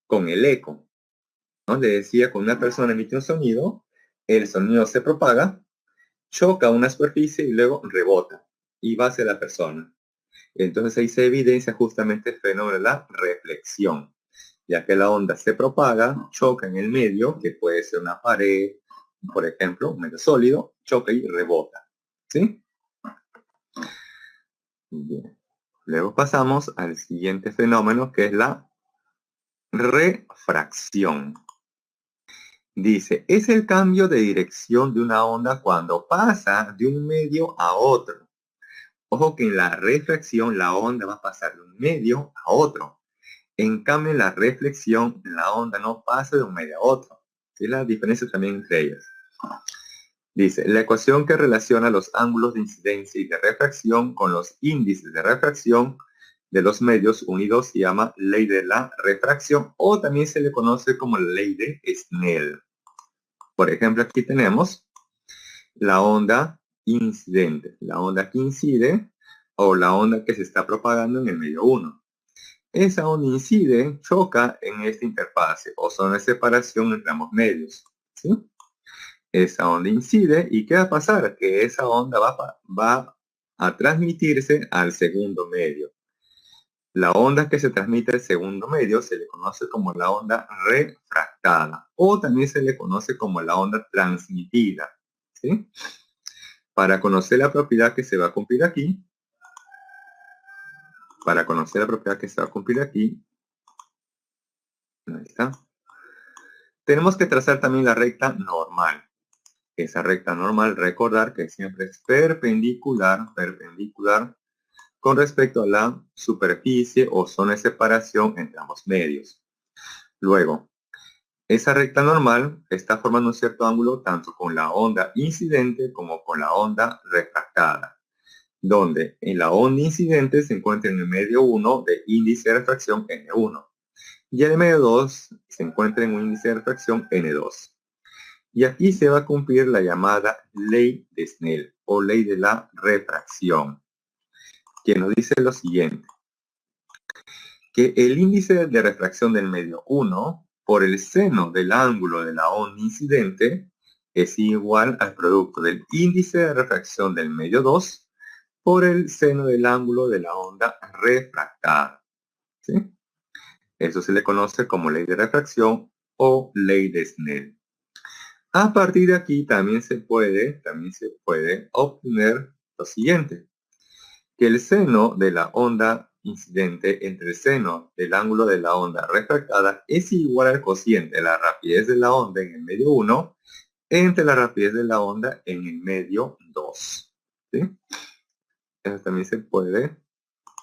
Con el eco, ¿no? Le decía, cuando una persona emite un sonido, el sonido se propaga, choca una superficie y luego rebota y va hacia la persona. Entonces ahí se evidencia justamente el fenómeno de la reflexión, ya que la onda se propaga, choca en el medio, que puede ser una pared, por ejemplo, un medio sólido, choca y rebota, ¿sí? Bien. Luego pasamos al siguiente fenómeno, que es la refracción. Dice, es el cambio de dirección de una onda cuando pasa de un medio a otro. Ojo que en la refracción la onda va a pasar de un medio a otro. En cambio, en la reflexión la onda no pasa de un medio a otro. ¿Sí? La diferencia también entre ellas. Dice, la ecuación que relaciona los ángulos de incidencia y de refracción con los índices de refracción de los medios unidos se llama ley de la refracción o también se le conoce como la ley de Snell. Por ejemplo, aquí tenemos la onda incidente, la onda que incide o la onda que se está propagando en el medio 1. Esa onda incide, choca en esta interfase o zona de separación entre ambos medios, ¿sí? Esa onda incide y ¿qué va a pasar? Que esa onda va a transmitirse al segundo medio. La onda que se transmite al segundo medio se le conoce como la onda refractada o también se le conoce como la onda transmitida, ¿sí? Para conocer la propiedad que se va a cumplir aquí, ahí está, tenemos que trazar también la recta normal. Esa recta normal, recordar que siempre es perpendicular con respecto a la superficie o zona de separación entre ambos medios. Luego, esa recta normal está formando un cierto ángulo tanto con la onda incidente como con la onda refractada, donde en la onda incidente se encuentra en el medio 1 de índice de refracción N1 y en el medio 2 se encuentra en un índice de refracción N2. Y aquí se va a cumplir la llamada ley de Snell o ley de la refracción, que nos dice lo siguiente, que el índice de refracción del medio 1 por el seno del ángulo de la onda incidente es igual al producto del índice de refracción del medio 2 por el seno del ángulo de la onda refractada, ¿sí? Eso se le conoce como ley de refracción o ley de Snell. A partir de aquí también se puede obtener lo siguiente, que el seno de la onda incidente entre el seno del ángulo de la onda refractada es igual al cociente de la rapidez de la onda en el medio 1 entre la rapidez de la onda en el medio 2. ¿Sí? Eso también se puede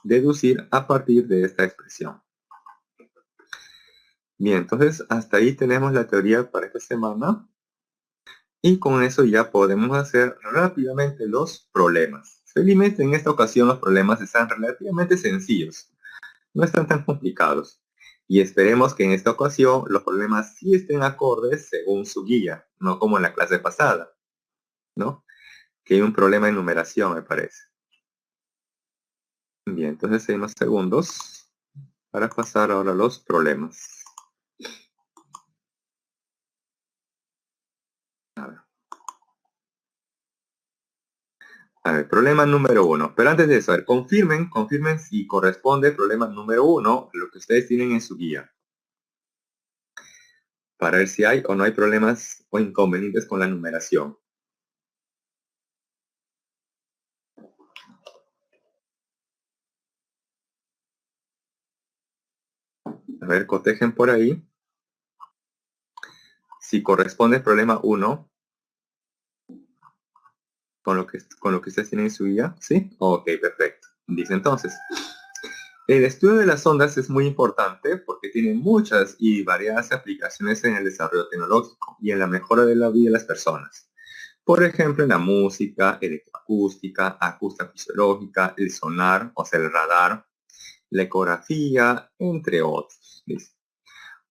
deducir a partir de esta expresión. Bien, entonces hasta ahí tenemos la teoría para esta semana. Y con eso ya podemos hacer rápidamente los problemas. Felizmente en esta ocasión los problemas están relativamente sencillos, no están tan complicados. Y esperemos que en esta ocasión los problemas sí estén acordes según su guía, no como en la clase pasada, ¿no? Que hay un problema de numeración, me parece. Bien, entonces hay unos segundos para pasar ahora a los problemas. A ver, problema número 1. Pero antes de eso, a ver, confirmen si corresponde el problema número 1 lo que ustedes tienen en su guía. Para ver si hay o no hay problemas o inconvenientes con la numeración. A ver, cotejen por ahí. Si corresponde el problema 1 con lo que ustedes tienen en su guía, ¿sí? Ok, perfecto. Dice entonces, el estudio de las ondas es muy importante porque tiene muchas y variadas aplicaciones en el desarrollo tecnológico y en la mejora de la vida de las personas. Por ejemplo, en la música, electroacústica, acústica fisiológica, el sonar, o sea, el radar, la ecografía, entre otros. Dice.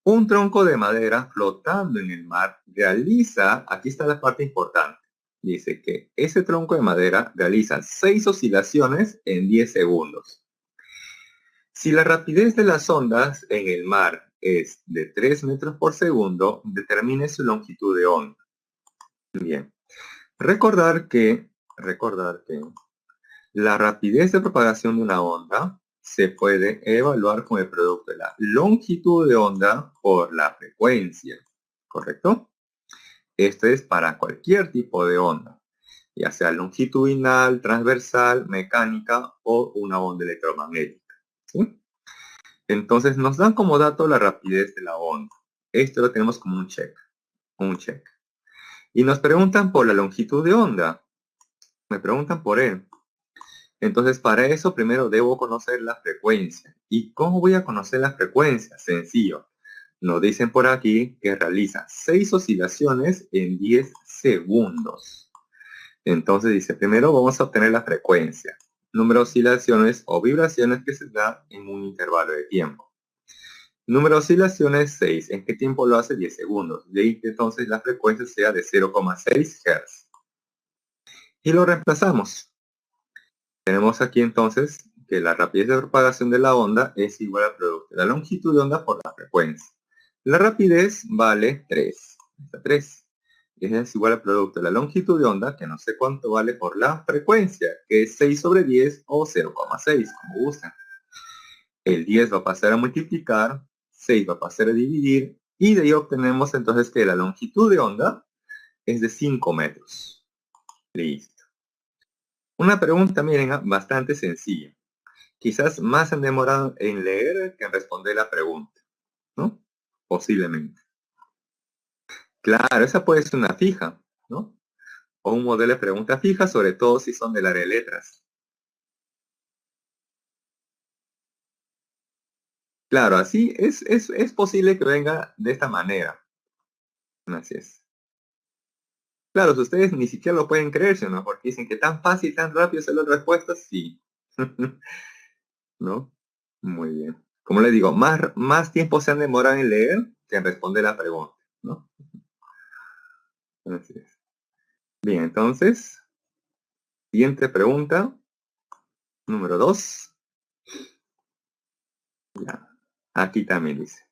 Un tronco de madera flotando en el mar realiza, aquí está la parte importante, dice que ese tronco de madera realiza 6 oscilaciones en 10 segundos. Si la rapidez de las ondas en el mar es de 3 metros por segundo, determine su longitud de onda. Bien. Recordar que la rapidez de propagación de una onda se puede evaluar con el producto de la longitud de onda por la frecuencia, ¿correcto? Esto es para cualquier tipo de onda, ya sea longitudinal, transversal, mecánica o una onda electromagnética, ¿sí? Entonces nos dan como dato la rapidez de la onda. Esto lo tenemos como un check. Y nos preguntan por la longitud de onda. Me preguntan por él. Entonces, para eso primero debo conocer la frecuencia. ¿Y cómo voy a conocer la frecuencia? Sencillo. Nos dicen por aquí que realiza 6 oscilaciones en 10 segundos. Entonces dice, primero vamos a obtener la frecuencia. Número de oscilaciones o vibraciones que se da en un intervalo de tiempo. Número de oscilaciones 6. ¿En qué tiempo lo hace? 10 segundos. De ahí que entonces la frecuencia sea de 0,6 Hz. Y lo reemplazamos. Tenemos aquí entonces que la rapidez de propagación de la onda es igual al producto de la longitud de onda por la frecuencia. La rapidez vale 3. Está 3. Es igual al producto de la longitud de onda, que no sé cuánto vale por la frecuencia, que es 6 sobre 10 o 0,6, como gusten. El 10 va a pasar a multiplicar, 6 va a pasar a dividir, y de ahí obtenemos entonces que la longitud de onda es de 5 metros. Listo. Una pregunta, miren, bastante sencilla. Quizás más se han demorado en leer que en responder la pregunta, ¿no? Posiblemente. Claro, esa puede ser una fija, ¿no? O un modelo de pregunta fija, sobre todo si son del área de letras. Claro, así es posible que venga de esta manera. Así es. Claro, si ustedes ni siquiera lo pueden creerse, ¿no? Porque dicen que tan fácil, tan rápido hacer las respuestas, sí. ¿No? Muy bien. Como les digo, más tiempo se han demorado en leer que en responder la pregunta, ¿no? Así es. Bien, entonces, siguiente pregunta, número 2. Ya, aquí también dice.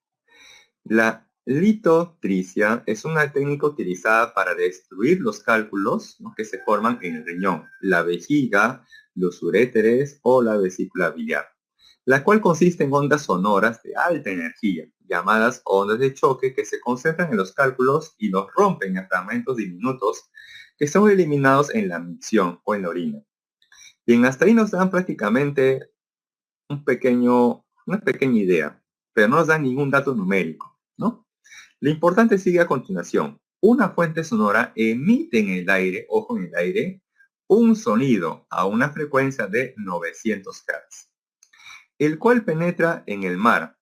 La litotricia es una técnica utilizada para destruir los cálculos, ¿no?, que se forman en el riñón, la vejiga, los uréteres o la vesícula biliar, la cual consiste en ondas sonoras de alta energía, llamadas ondas de choque, que se concentran en los cálculos y los rompen en fragmentos diminutos que son eliminados en la micción o en la orina. Bien, hasta ahí nos dan prácticamente una pequeña idea, pero no nos dan ningún dato numérico, ¿no? Lo importante sigue a continuación. Una fuente sonora emite en el aire, ojo en el aire, un sonido a una frecuencia de 900 Hz, el cual penetra en el mar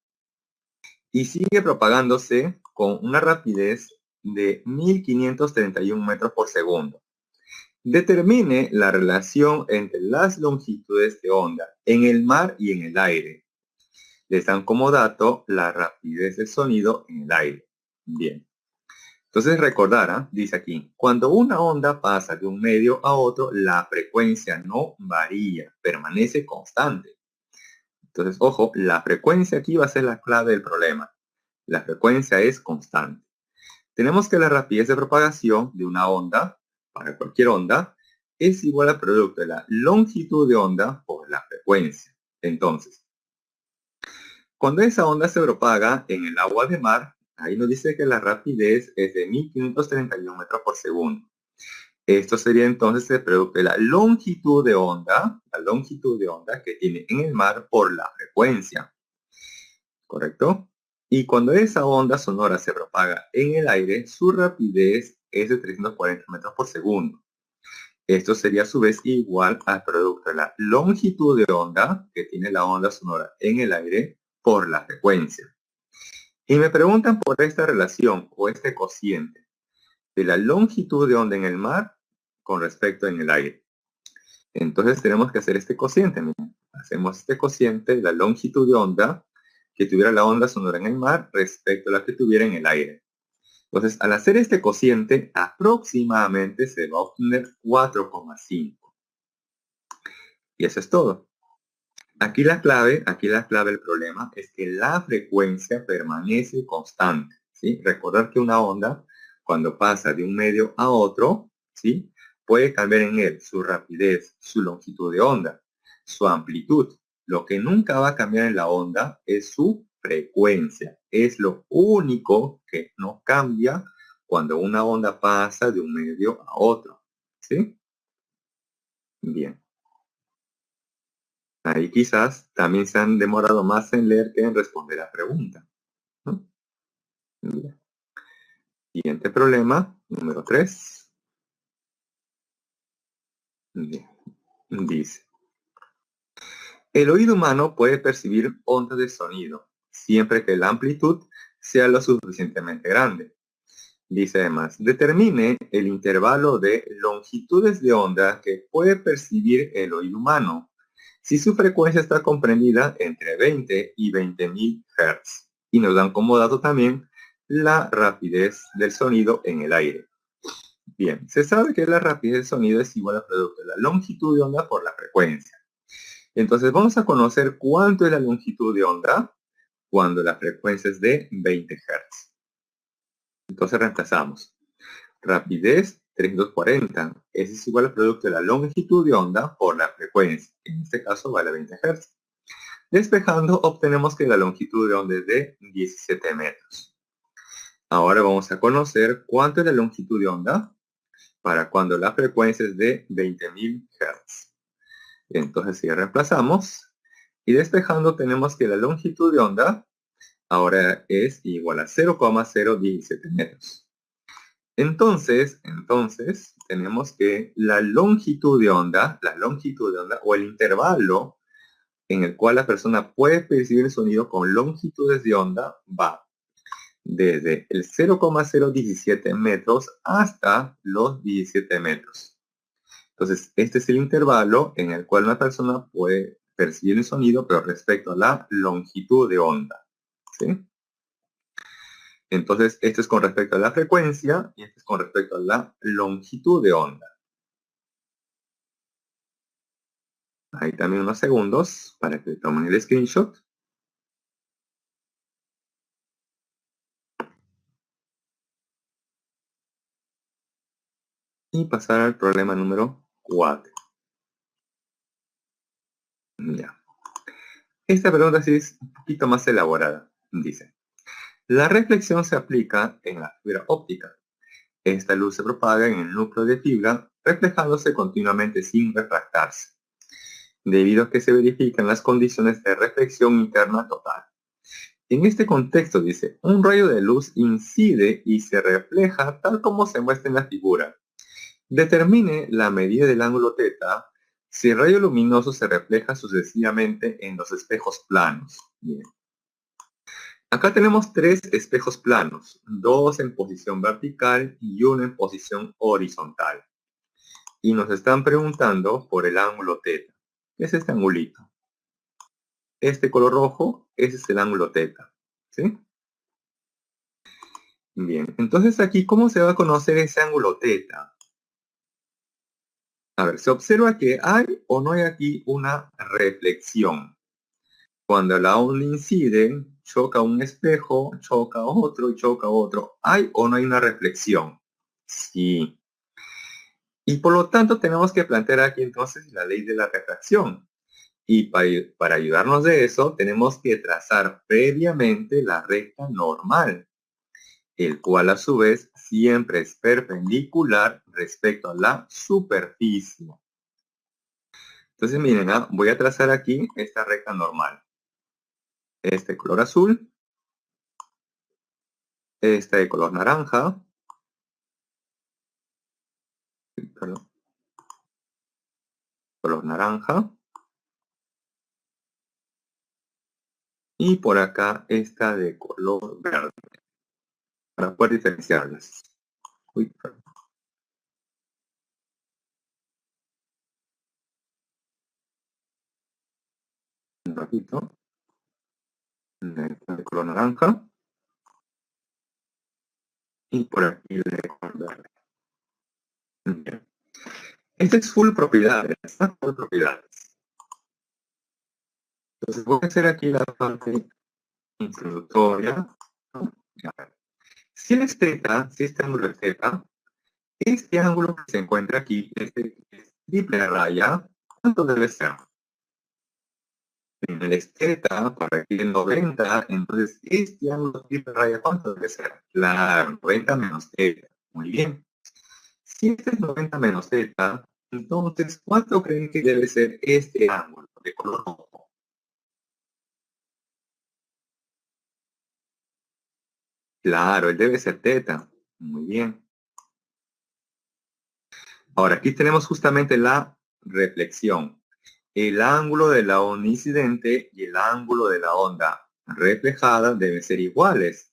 y sigue propagándose con una rapidez de 1531 metros por segundo. Determine la relación entre las longitudes de onda en el mar y en el aire. Les dan como dato la rapidez del sonido en el aire. Bien. Entonces recordar, dice aquí, cuando una onda pasa de un medio a otro, la frecuencia no varía, permanece constante. Entonces, ojo, la frecuencia aquí va a ser la clave del problema. La frecuencia es constante. Tenemos que la rapidez de propagación de una onda, para cualquier onda, es igual al producto de la longitud de onda por la frecuencia. Entonces, cuando esa onda se propaga en el agua de mar, ahí nos dice que la rapidez es de 1531 metros por segundo. Esto sería entonces el producto de la longitud de onda que tiene en el mar por la frecuencia. ¿Correcto? Y cuando esa onda sonora se propaga en el aire, su rapidez es de 340 metros por segundo. Esto sería a su vez igual al producto de la longitud de onda que tiene la onda sonora en el aire por la frecuencia. Y me preguntan por esta relación o este cociente de la longitud de onda en el mar con respecto en el aire. Entonces tenemos que hacer este cociente. Miren. Hacemos este cociente de la longitud de onda que tuviera la onda sonora en el mar respecto a la que tuviera en el aire. Entonces, al hacer este cociente, aproximadamente se va a obtener 4,5. Y eso es todo. Aquí la clave del problema es que la frecuencia permanece constante. ¿Sí? Recordar que una onda, cuando pasa de un medio a otro, ¿sí? Puede cambiar en él su rapidez, su longitud de onda, su amplitud. Lo que nunca va a cambiar en la onda es su frecuencia. Es lo único que no cambia cuando una onda pasa de un medio a otro. ¿Sí? Bien. Ahí quizás también se han demorado más en leer que en responder la pregunta, ¿no? Bien. Siguiente problema, número 3. Dice, el oído humano puede percibir ondas de sonido, siempre que la amplitud sea lo suficientemente grande. Dice además, determine el intervalo de longitudes de onda que puede percibir el oído humano, si su frecuencia está comprendida entre 20 y 20.000 Hz. Y nos dan como dato también la rapidez del sonido en el aire. Bien, se sabe que la rapidez del sonido es igual al producto de la longitud de onda por la frecuencia. Entonces vamos a conocer cuánto es la longitud de onda cuando la frecuencia es de 20 Hz. Entonces reemplazamos. Rapidez 340. Ese es igual al producto de la longitud de onda por la frecuencia. En este caso vale 20 Hz. Despejando obtenemos que la longitud de onda es de 17 metros. Ahora vamos a conocer cuánto es la longitud de onda para cuando la frecuencia es de 20.000 Hz. Entonces si reemplazamos y despejando tenemos que la longitud de onda ahora es igual a 0,017 metros. Entonces, tenemos que la longitud de onda o el intervalo en el cual la persona puede percibir el sonido con longitudes de onda va desde el 0,017 metros hasta los 17 metros. Entonces, este es el intervalo en el cual una persona puede percibir el sonido, pero respecto a la longitud de onda. ¿Sí? Entonces, esto es con respecto a la frecuencia y esto es con respecto a la longitud de onda. Ahí también unos segundos para que tomen el screenshot. Y pasar al problema número 4. Ya. Esta pregunta sí es un poquito más elaborada. Dice, la reflexión se aplica en la fibra óptica. Esta luz se propaga en el núcleo de fibra, reflejándose continuamente sin refractarse, debido a que se verifican las condiciones de reflexión interna total. En este contexto, dice, un rayo de luz incide y se refleja tal como se muestra en la figura. Determine la medida del ángulo θ si el rayo luminoso se refleja sucesivamente en los espejos planos. Bien. Acá tenemos 3 espejos planos, 2 en posición vertical y 1 en posición horizontal. Y nos están preguntando por el ángulo θ. ¿Qué es este angulito? este color rojo, ese es el ángulo teta, ¿sí? Bien, entonces aquí, ¿cómo se va a conocer ese ángulo teta? A ver, se observa que hay o no hay aquí una reflexión. Cuando la onda incide, choca un espejo, choca otro y choca otro. ¿Hay o no hay una reflexión? Sí. Y por lo tanto tenemos que plantear aquí entonces la ley de la refracción. Y para ayudarnos de eso, tenemos que trazar previamente la recta normal, el cual a su vez siempre es perpendicular respecto a la superficie. Entonces miren, voy a trazar aquí esta recta normal. Este color azul, este de color naranja, perdón, color naranja, y por acá esta de color verde, para poder diferenciarlas. Uy, perdón, un ratito. Esta de color naranja, y por aquí de color verde. Bien. Este es full propiedades, ¿está? Full propiedades. Entonces voy a hacer aquí la parte introductoria, ¿no? A ver. Si él es teta, si este ángulo es teta, este ángulo que se encuentra aquí, este triple raya, ¿cuánto debe ser? En el es teta, para aquí en 90, entonces este ángulo triple raya, ¿cuánto debe ser? Claro, 90 menos teta. Muy bien. Si este es 90 menos teta, entonces, ¿cuánto creen que debe ser este ángulo de color rojo? Claro, él debe ser teta. Muy bien. Ahora, aquí tenemos justamente la reflexión. El ángulo de la onda incidente y el ángulo de la onda reflejada deben ser iguales.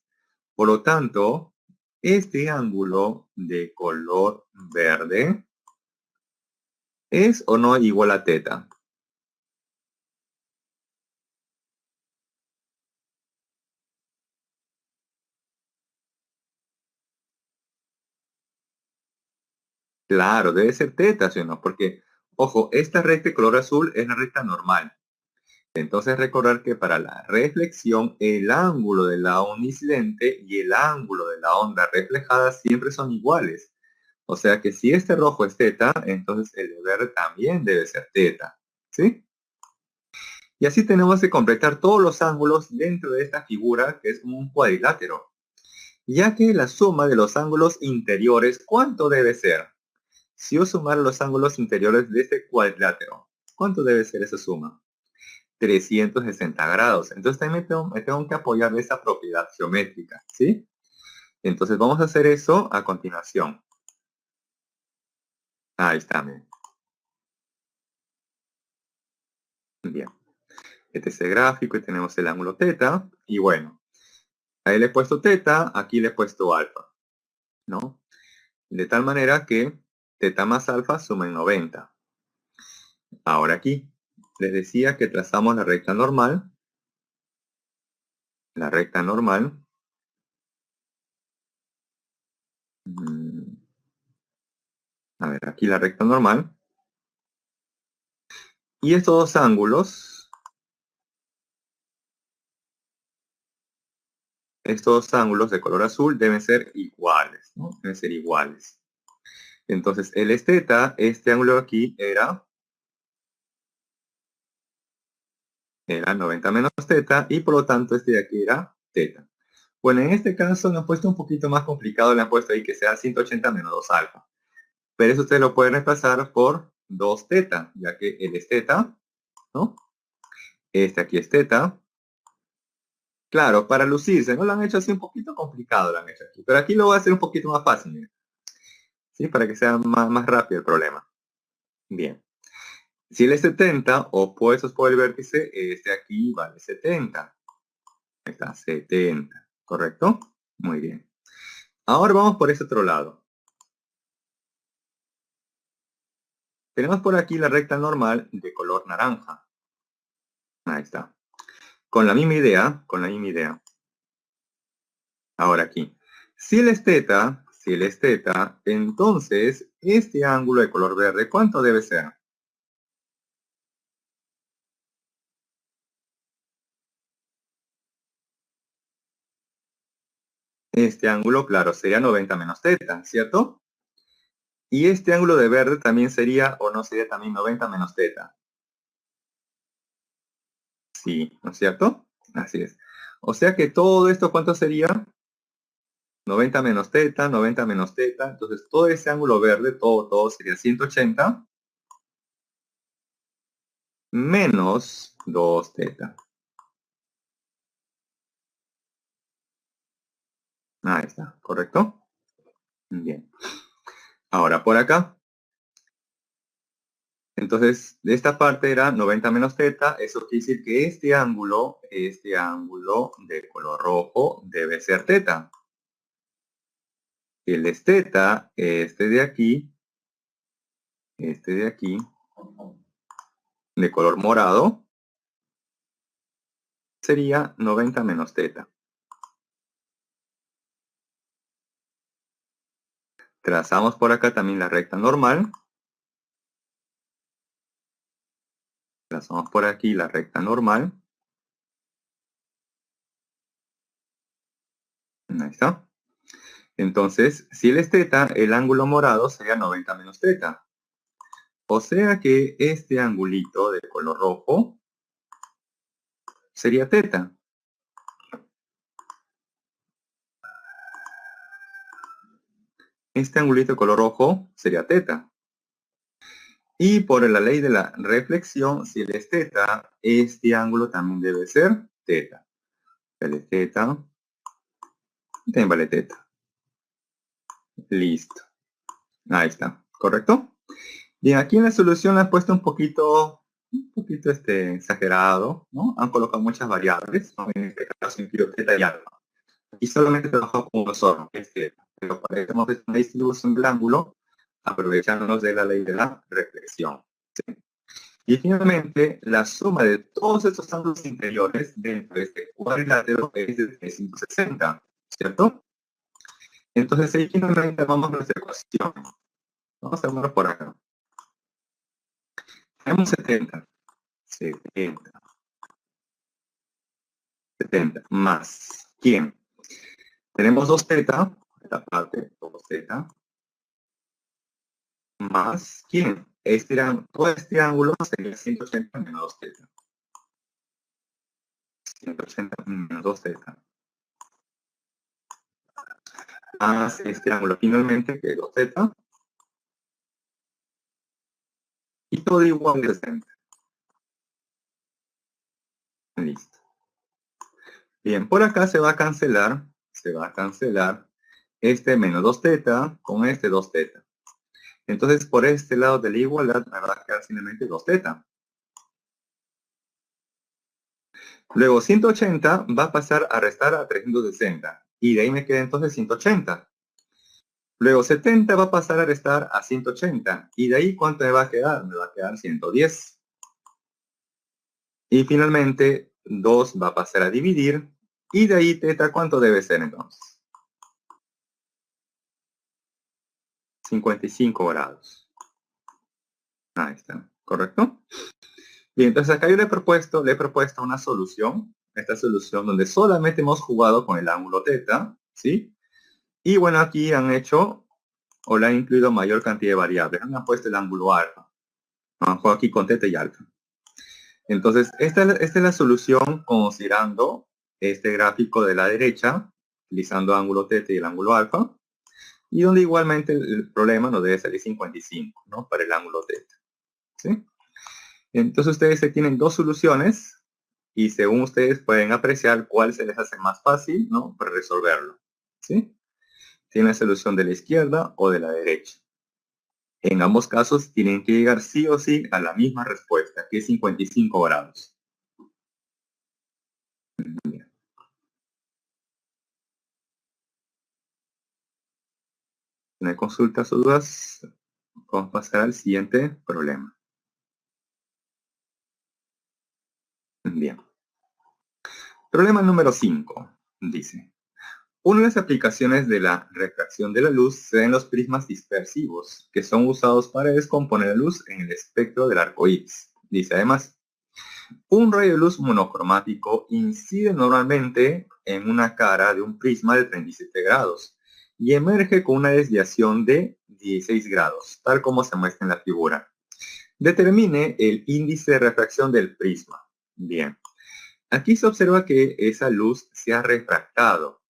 Por lo tanto, este ángulo de color verde es o no igual a teta. Claro, debe ser teta, ¿sí o no? Porque, ojo, esta recta de color azul es la recta normal. Entonces recordar que para la reflexión, el ángulo de la onda incidente y el ángulo de la onda reflejada siempre son iguales. O sea que si este rojo es teta, entonces el de verde también debe ser teta. ¿Sí? Y así tenemos que completar todos los ángulos dentro de esta figura que es un cuadrilátero. Ya que la suma de los ángulos interiores, ¿cuánto debe ser? Si yo sumara los ángulos interiores de este cuadrilátero, ¿cuánto debe ser esa suma? 360 grados. Entonces también me tengo que apoyar de esa propiedad geométrica, ¿sí? Entonces vamos a hacer eso a continuación. Ahí está, bien. Bien. Este es el gráfico y tenemos el ángulo teta. Y bueno, ahí le he puesto teta, aquí le he puesto alfa, ¿no? De tal manera que teta más alfa sumen 90. Ahora aquí, les decía que trazamos la recta normal. mm, A ver, aquí la recta normal. Y estos ángulos de color azul deben ser iguales, ¿no? Deben ser iguales. Entonces, el es teta, este ángulo aquí era 90 menos teta y por lo tanto este de aquí era teta. Bueno, en este caso nos ha puesto un poquito más complicado, le han puesto ahí que sea 180 menos 2 alfa. Pero eso ustedes lo pueden reemplazar por 2 teta, ya que el es teta, ¿no? Este aquí es teta. Claro, para lucirse, ¿no? Lo han hecho así un poquito complicado, lo han hecho aquí. Pero aquí lo voy a hacer un poquito más fácil, miren, ¿sí? Para que sea más rápido el problema. Bien. Si él es 70, opuestos por el vértice, este aquí vale 70. Ahí está, 70. ¿Correcto? Muy bien. Ahora vamos por este otro lado. Tenemos por aquí la recta normal de color naranja. Ahí está. con la misma idea, con la misma idea. Ahora aquí, si él es teta, entonces este ángulo de color verde, ¿cuánto debe ser? Este ángulo, claro, sería 90 menos teta, ¿cierto? Y este ángulo de verde también sería, o no sería también 90 menos teta. Sí, ¿no es cierto? Así es. O sea que todo esto, ¿cuánto sería? 90 menos teta, 90 menos teta. Entonces todo ese ángulo verde, todo sería 180 menos 2 teta. Ahí está, ¿correcto? Bien. Ahora por acá. Entonces, de esta parte era 90 menos teta. Eso quiere decir que este ángulo de color rojo debe ser teta. El es teta, este de aquí, de color morado, sería 90 menos teta. Trazamos por acá también la recta normal. Trazamos por aquí la recta normal. Ahí está. Entonces, si él es teta, el ángulo morado sería 90 menos teta. O sea que este angulito de color rojo sería teta. Este angulito de color rojo sería teta. Y por la ley de la reflexión, si él es teta, este ángulo también debe ser teta. Él es teta, también vale teta. Listo. Ahí está. ¿Correcto? Bien, aquí en la solución la han puesto un poquito exagerado, ¿no? Han colocado muchas variables, ¿no? En este caso incluyo teta y alfa. Y solamente trabajado con un solo, que es teta. Pero para eso hemos hecho una distribución del ángulo, aprovechándonos de la ley de la reflexión. ¿Sí? Y finalmente, la suma de todos estos ángulos interiores dentro de este cuadrilátero es de 360, ¿cierto? Entonces ahí finalmente vamos a nuestra ecuación. Vamos a verlo por acá. Tenemos 70, 70, más. ¿Quién? Tenemos 2 teta, esta parte, 2 teta, más. ¿Quién? Todo este ángulo sería 180 menos 2 teta. 180 menos 2 teta. Más este ángulo finalmente, que es 2 teta. Y todo igual de 60. Listo. Bien, por acá se va a cancelar este menos 2 teta con este 2 teta. Entonces, por este lado de la igualdad me va a quedar simplemente 2 teta. Luego 180 va a pasar a restar a 360. Y de ahí me queda entonces 180. Luego 70 va a pasar a restar a 180. Y de ahí, ¿cuánto me va a quedar? Me va a quedar 110. Y finalmente 2 va a pasar a dividir. Y de ahí teta, ¿cuánto debe ser entonces? 55 grados. Ahí está, ¿correcto? Bien, entonces acá yo le he propuesto una solución. Esta solución donde solamente hemos jugado con el ángulo teta, ¿sí? Y bueno, aquí han hecho, o le han incluido mayor cantidad de variables. Han puesto el ángulo alfa. Han jugado aquí con teta y alfa. Entonces, esta es la solución considerando este gráfico de la derecha, utilizando ángulo teta y el ángulo alfa, y donde igualmente el problema nos debe salir 55, ¿no? Para el ángulo teta, ¿sí? Entonces ustedes tienen dos soluciones y según ustedes pueden apreciar cuál se les hace más fácil, ¿no? Para resolverlo, ¿sí? Tienen la solución de la izquierda o de la derecha. En ambos casos tienen que llegar sí o sí a la misma respuesta, que es 55 grados. Bien. Si no hay consultas o dudas, vamos a pasar al siguiente problema. Bien. Problema número 5. Dice, una de las aplicaciones de la refracción de la luz se da en los prismas dispersivos, que son usados para descomponer la luz en el espectro del arco iris. Dice además, un rayo de luz monocromático incide normalmente en una cara de un prisma de 37 grados y emerge con una desviación de 16 grados, tal como se muestra en la figura. Determine el índice de refracción del prisma. Bien, aquí se observa que esa luz se ha refractado,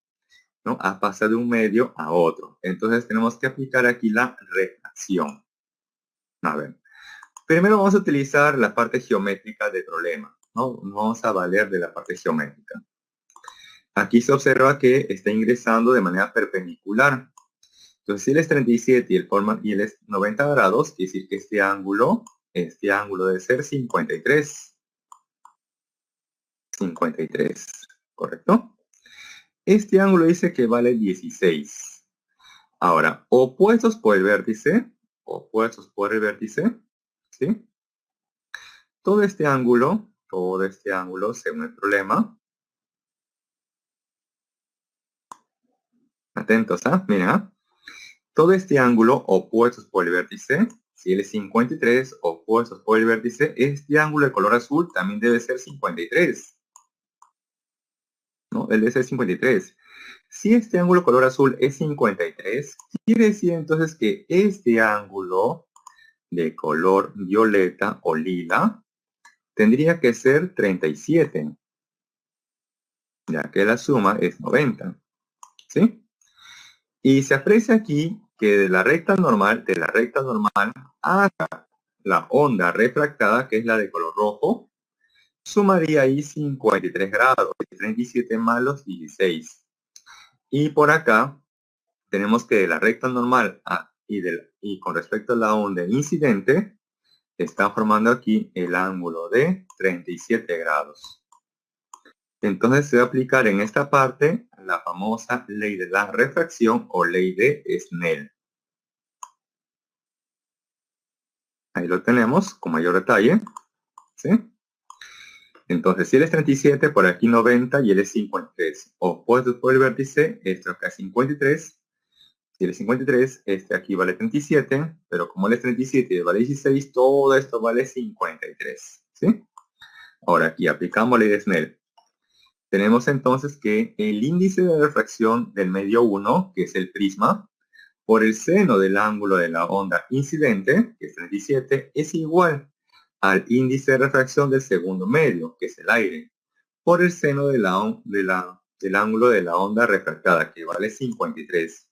¿no? Ha pasado de un medio a otro. Entonces tenemos que aplicar aquí la refracción. A ver, primero vamos a utilizar la parte geométrica del problema, ¿no? Nos vamos a valer de la parte geométrica. Aquí se observa que está ingresando de manera perpendicular. Entonces, si él es 37 y él es 90 grados, quiere decir que este ángulo debe ser 53. 53, ¿correcto? Este ángulo dice que vale 16. Ahora, opuestos por el vértice, ¿sí? Todo este ángulo, según el problema, atentos, miren, todo este ángulo opuestos por el vértice, si él es 53, opuestos por el vértice, este ángulo de color azul también debe ser 53. ¿No? Él debe ser 53. Si este ángulo color azul es 53, quiere decir entonces que este ángulo de color violeta o lila tendría que ser 37, ya que la suma es 90, ¿sí? Y se aprecia aquí que de la recta normal a la onda refractada, que es la de color rojo, sumaría ahí 53 grados, 37 más los 16. Y por acá tenemos que de la recta normal y con respecto a la onda incidente, está formando aquí el ángulo de 37 grados. Entonces se va a aplicar en esta parte la famosa ley de la refracción o ley de Snell. Ahí lo tenemos con mayor detalle, ¿sí? Entonces, si él es 37, por aquí 90 y él es 53. Opuestos por el vértice, esto acá es 53. Si él es 53, este aquí vale 37, pero como él es 37 y vale 16, todo esto vale 53, ¿sí? Ahora aquí aplicamos ley de Snell. Tenemos entonces que el índice de refracción del medio 1, que es el prisma, por el seno del ángulo de la onda incidente, que es 37, es igual al índice de refracción del segundo medio, que es el aire, por el seno del ángulo de la onda refractada, que vale 53,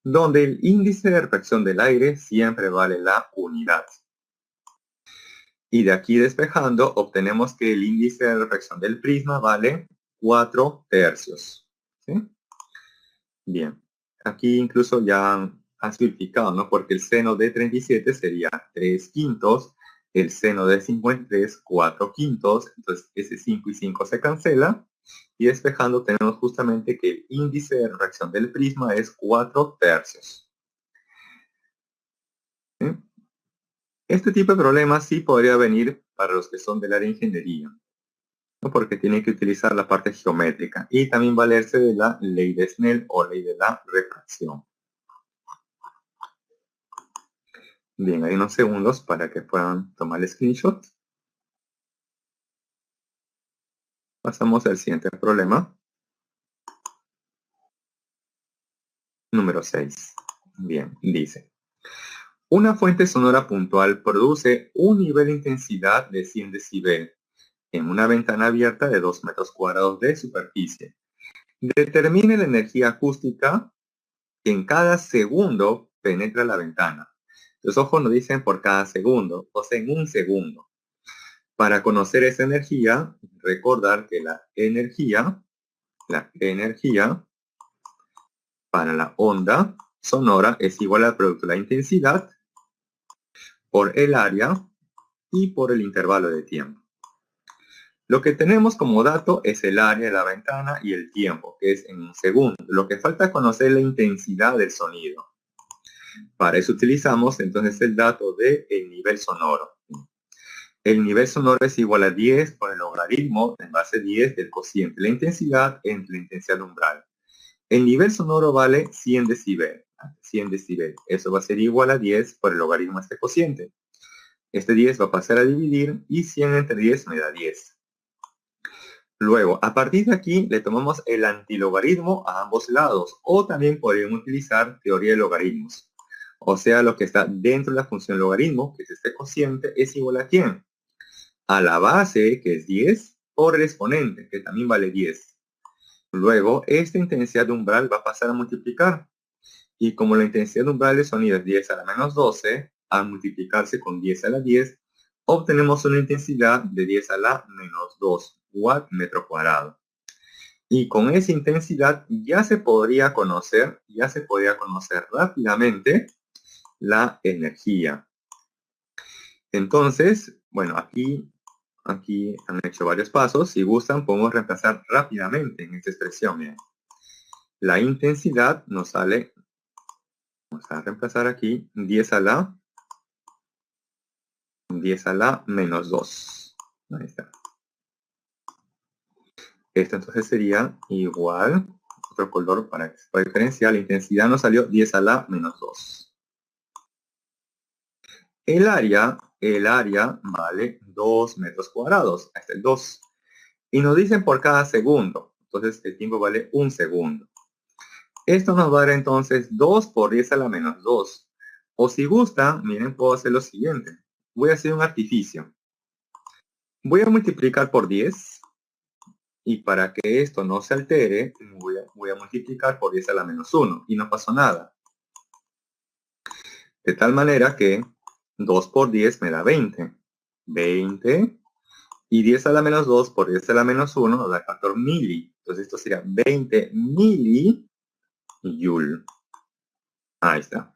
donde el índice de refracción del aire siempre vale la unidad. Y de aquí despejando, obtenemos que el índice de refracción del prisma vale 4/3. ¿Sí? Bien, aquí incluso ya han simplificado, ¿no? Porque el seno de 37 sería 3/5, el seno de 53, 4/5, entonces ese 5 y 5 se cancela, y despejando tenemos justamente que el índice de refracción del prisma es 4/3. ¿Sí? Este tipo de problemas sí podría venir para los que son del área de ingeniería, ¿no? Porque tienen que utilizar la parte geométrica y también valerse de la ley de Snell o ley de la refracción. Bien, hay unos segundos para que puedan tomar el screenshot. Pasamos al siguiente problema. Número 6. Bien, dice. Una fuente sonora puntual produce un nivel de intensidad de 100 decibel en una ventana abierta de 2 metros cuadrados de superficie. Determine la energía acústica que en cada segundo penetra la ventana. Los ojos nos dicen por cada segundo, o sea, en un segundo. Para conocer esa energía, recordar que la energía para la onda sonora es igual al producto de la intensidad por el área y por el intervalo de tiempo. Lo que tenemos como dato es el área de la ventana y el tiempo, que es en un segundo. Lo que falta es conocer la intensidad del sonido. Para eso utilizamos entonces el dato del nivel sonoro. El nivel sonoro es igual a 10 por el log logaritmo en base 10 del cociente de la intensidad entre la intensidad umbral. El nivel sonoro vale 100 decibel. 100 decibel. Eso va a ser igual a 10 por el logaritmo de este cociente. Este 10 va a pasar a dividir y 100 entre 10 me da 10. Luego, a partir de aquí, le tomamos el antilogaritmo a ambos lados, o también podríamos utilizar teoría de logaritmos. O sea, lo que está dentro de la función logaritmo, que es este cociente, es igual a ¿quién? A la base, que es 10, por el exponente, que también vale 10. Luego, esta intensidad de umbral va a pasar a multiplicar. Y como la intensidad de umbral de sonido es 10 a la menos 12, al multiplicarse con 10 a la 10, obtenemos una intensidad de 10 a la menos 2 watt metro cuadrado. Y con esa intensidad ya se podría conocer rápidamente la energía. Entonces, bueno, aquí han hecho varios pasos. Si gustan, podemos reemplazar rápidamente en esta expresión. Bien. La intensidad nos sale, vamos a reemplazar aquí 10 a la menos 2. Ahí está. Esto entonces sería igual, otro color para diferenciar, la intensidad nos salió 10 a la menos 2. El área vale 2 metros cuadrados, hasta el 2. Y nos dicen por cada segundo, entonces el tiempo vale 1 segundo. Esto nos va a dar entonces 2 por 10 a la menos 2. O si gustan, miren, puedo hacer lo siguiente. Voy a hacer un artificio. Voy a multiplicar por 10. Y para que esto no se altere, voy a multiplicar por 10 a la menos 1. Y no pasó nada. De tal manera que 2 por 10 me da 20. 20. Y 10 a la menos 2 por 10 a la menos 1 nos da 14 mili. Entonces esto sería 20 milijoule. Ahí está.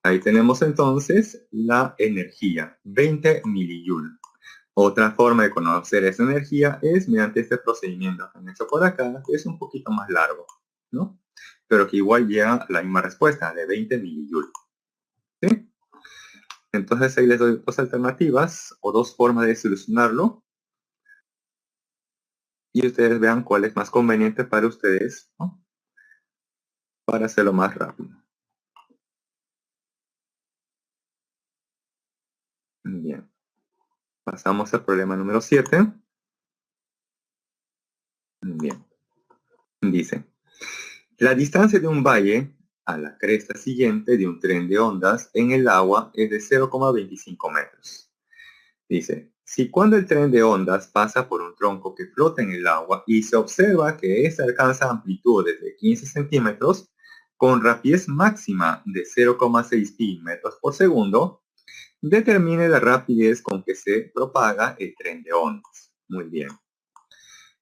Ahí tenemos entonces la energía. 20 milijoule. Otra forma de conocer esa energía es mediante este procedimiento que han hecho por acá, que es un poquito más largo, ¿no? Pero que igual llega a la misma respuesta, de 20 milijoule. ¿Sí? Entonces ahí les doy dos alternativas o dos formas de solucionarlo. Y ustedes vean cuál es más conveniente para ustedes, ¿no? Para hacerlo más rápido. Bien. Pasamos al problema número 7. Bien. Dice, la distancia de un valle a la cresta siguiente de un tren de ondas en el agua es de 0,25 metros. Dice, si cuando el tren de ondas pasa por un tronco que flota en el agua y se observa que éste alcanza amplitudes de 15 centímetros con rapidez máxima de 0,6 pi metros por segundo, determine la rapidez con que se propaga el tren de ondas. Muy bien.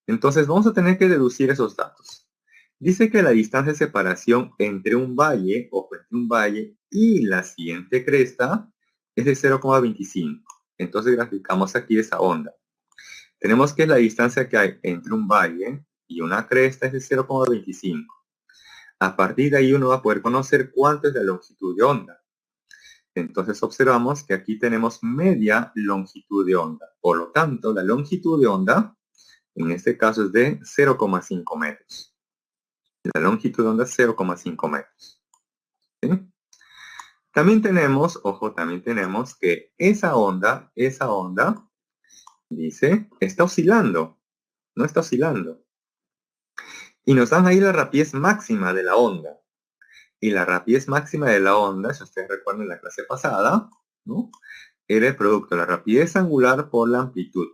Entonces vamos a tener que deducir esos datos. Dice que la distancia de separación entre un valle y la siguiente cresta es de 0,25. Entonces graficamos aquí esa onda. Tenemos que la distancia que hay entre un valle y una cresta es de 0,25. A partir de ahí uno va a poder conocer cuánto es la longitud de onda. Entonces observamos que aquí tenemos media longitud de onda. Por lo tanto, la longitud de onda, en este caso es de 0,5 metros. La longitud de onda es 0,5 metros. ¿Sí? También tenemos, ojo, que esa onda, dice, está oscilando. No está oscilando. Y nos dan ahí la rapidez máxima de la onda. Y la rapidez máxima de la onda, si ustedes recuerdan en la clase pasada, ¿no? Era el producto de la rapidez angular por la amplitud.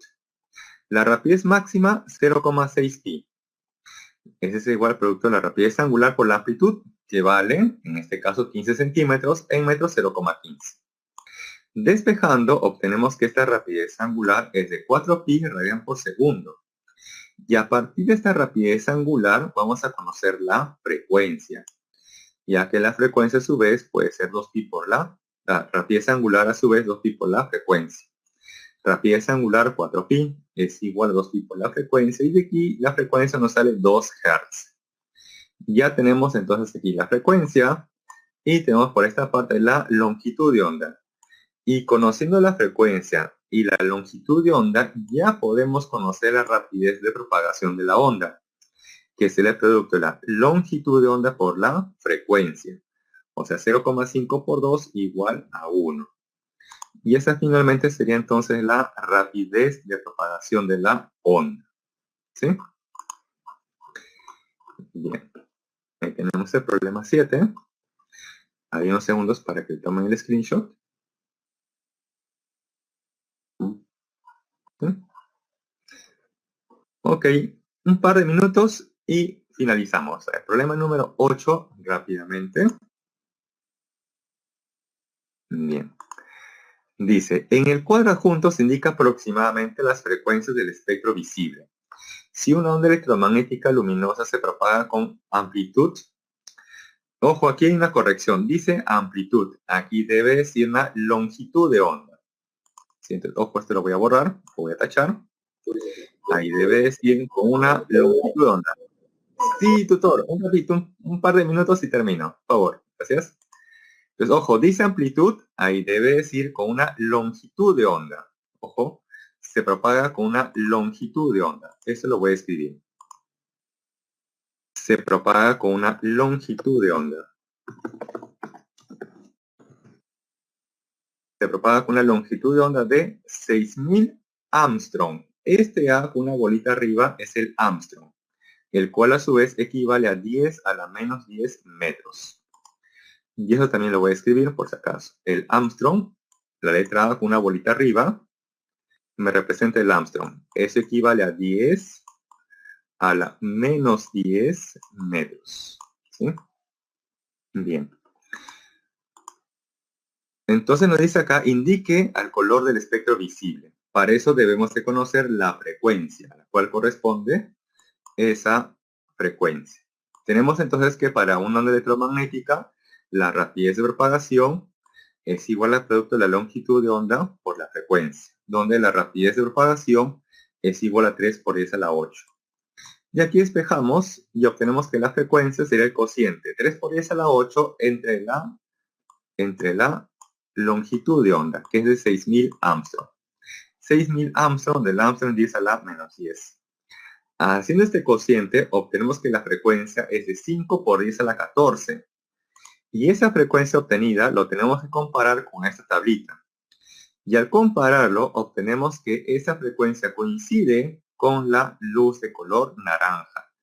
La rapidez máxima, 0,6 pi. Ese es igual al producto de la rapidez angular por la amplitud, que vale, en este caso, 15 centímetros en metros 0,15. Despejando, obtenemos que esta rapidez angular es de 4 pi radian por segundo. Y a partir de esta rapidez angular, vamos a conocer la frecuencia, ya que la frecuencia a su vez puede ser 2 pi por la rapidez angular a su vez 2 pi por la frecuencia. Rapidez angular 4 pi es igual a 2 pi por la frecuencia, y de aquí la frecuencia nos sale 2 Hz. Ya tenemos entonces aquí la frecuencia y tenemos por esta parte la longitud de onda. Y conociendo la frecuencia y la longitud de onda, ya podemos conocer la rapidez de propagación de la onda, que es el producto de la longitud de onda por la frecuencia. O sea, 0,5 por 2 igual a 1. Y esa finalmente sería entonces la rapidez de propagación de la onda. ¿Sí? Bien. Ahí tenemos el problema 7. Hay unos segundos para que tomen el screenshot. ¿Sí? Ok, un par de minutos y finalizamos. El problema número 8, rápidamente. Bien. Dice, en el cuadro adjunto se indica aproximadamente las frecuencias del espectro visible. Si una onda electromagnética luminosa se propaga con amplitud, ojo, aquí hay una corrección, dice amplitud, aquí debe decir una longitud de onda. ¿Sí? Entonces, ojo, esto lo voy a borrar, lo voy a tachar. Ahí debe decir con una longitud de onda. Sí, tutor, un ratito, un par de minutos y termino, por favor, gracias. Entonces, ojo, dice amplitud, ahí debe decir con una longitud de onda. Ojo, se propaga con una longitud de onda. Eso lo voy a escribir. Se propaga con una longitud de onda. Se propaga con una longitud de onda de 6000 Armstrong. Este A con una bolita arriba es el Armstrong, el cual a su vez equivale a 10 a la menos 10 metros. Y eso también lo voy a escribir por si acaso. El Armstrong, la letra A con una bolita arriba, me representa el Armstrong. Eso equivale a 10 a la menos 10 metros. ¿Sí? Bien. Entonces nos dice acá, indique al color del espectro visible. Para eso debemos de conocer la frecuencia, a la cual corresponde esa frecuencia. Tenemos entonces que para una onda electromagnética, la rapidez de propagación es igual al producto de la longitud de onda por la frecuencia, donde la rapidez de propagación es igual a 3 por 10 a la 8. Y aquí despejamos y obtenemos que la frecuencia sería el cociente 3 por 10 a la 8 entre la longitud de onda, que es de 6000 Armstrong. 6000 Armstrong del Armstrong 10 a la menos 10. Haciendo este cociente, obtenemos que la frecuencia es de 5 por 10 a la 14. Y esa frecuencia obtenida lo tenemos que comparar con esta tablita. Y al compararlo, obtenemos que esa frecuencia coincide con la luz de color naranja,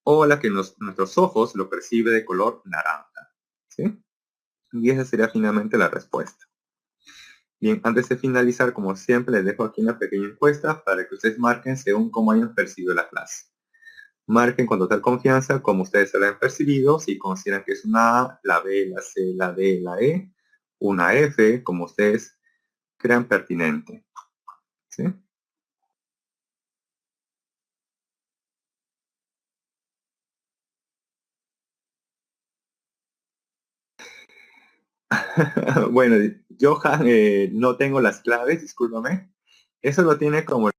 o la que nuestros ojos lo percibe de color naranja. ¿Sí? Y esa sería finalmente la respuesta. Bien, antes de finalizar, como siempre, les dejo aquí una pequeña encuesta para que ustedes marquen según cómo hayan percibido la clase. Marquen con total confianza como ustedes se la han percibido, si consideran que es una A, la B, la C, la D, la E, una F, como ustedes crean pertinente. ¿Sí? Bueno, Johan, no tengo las claves, discúlpame. Eso lo tiene como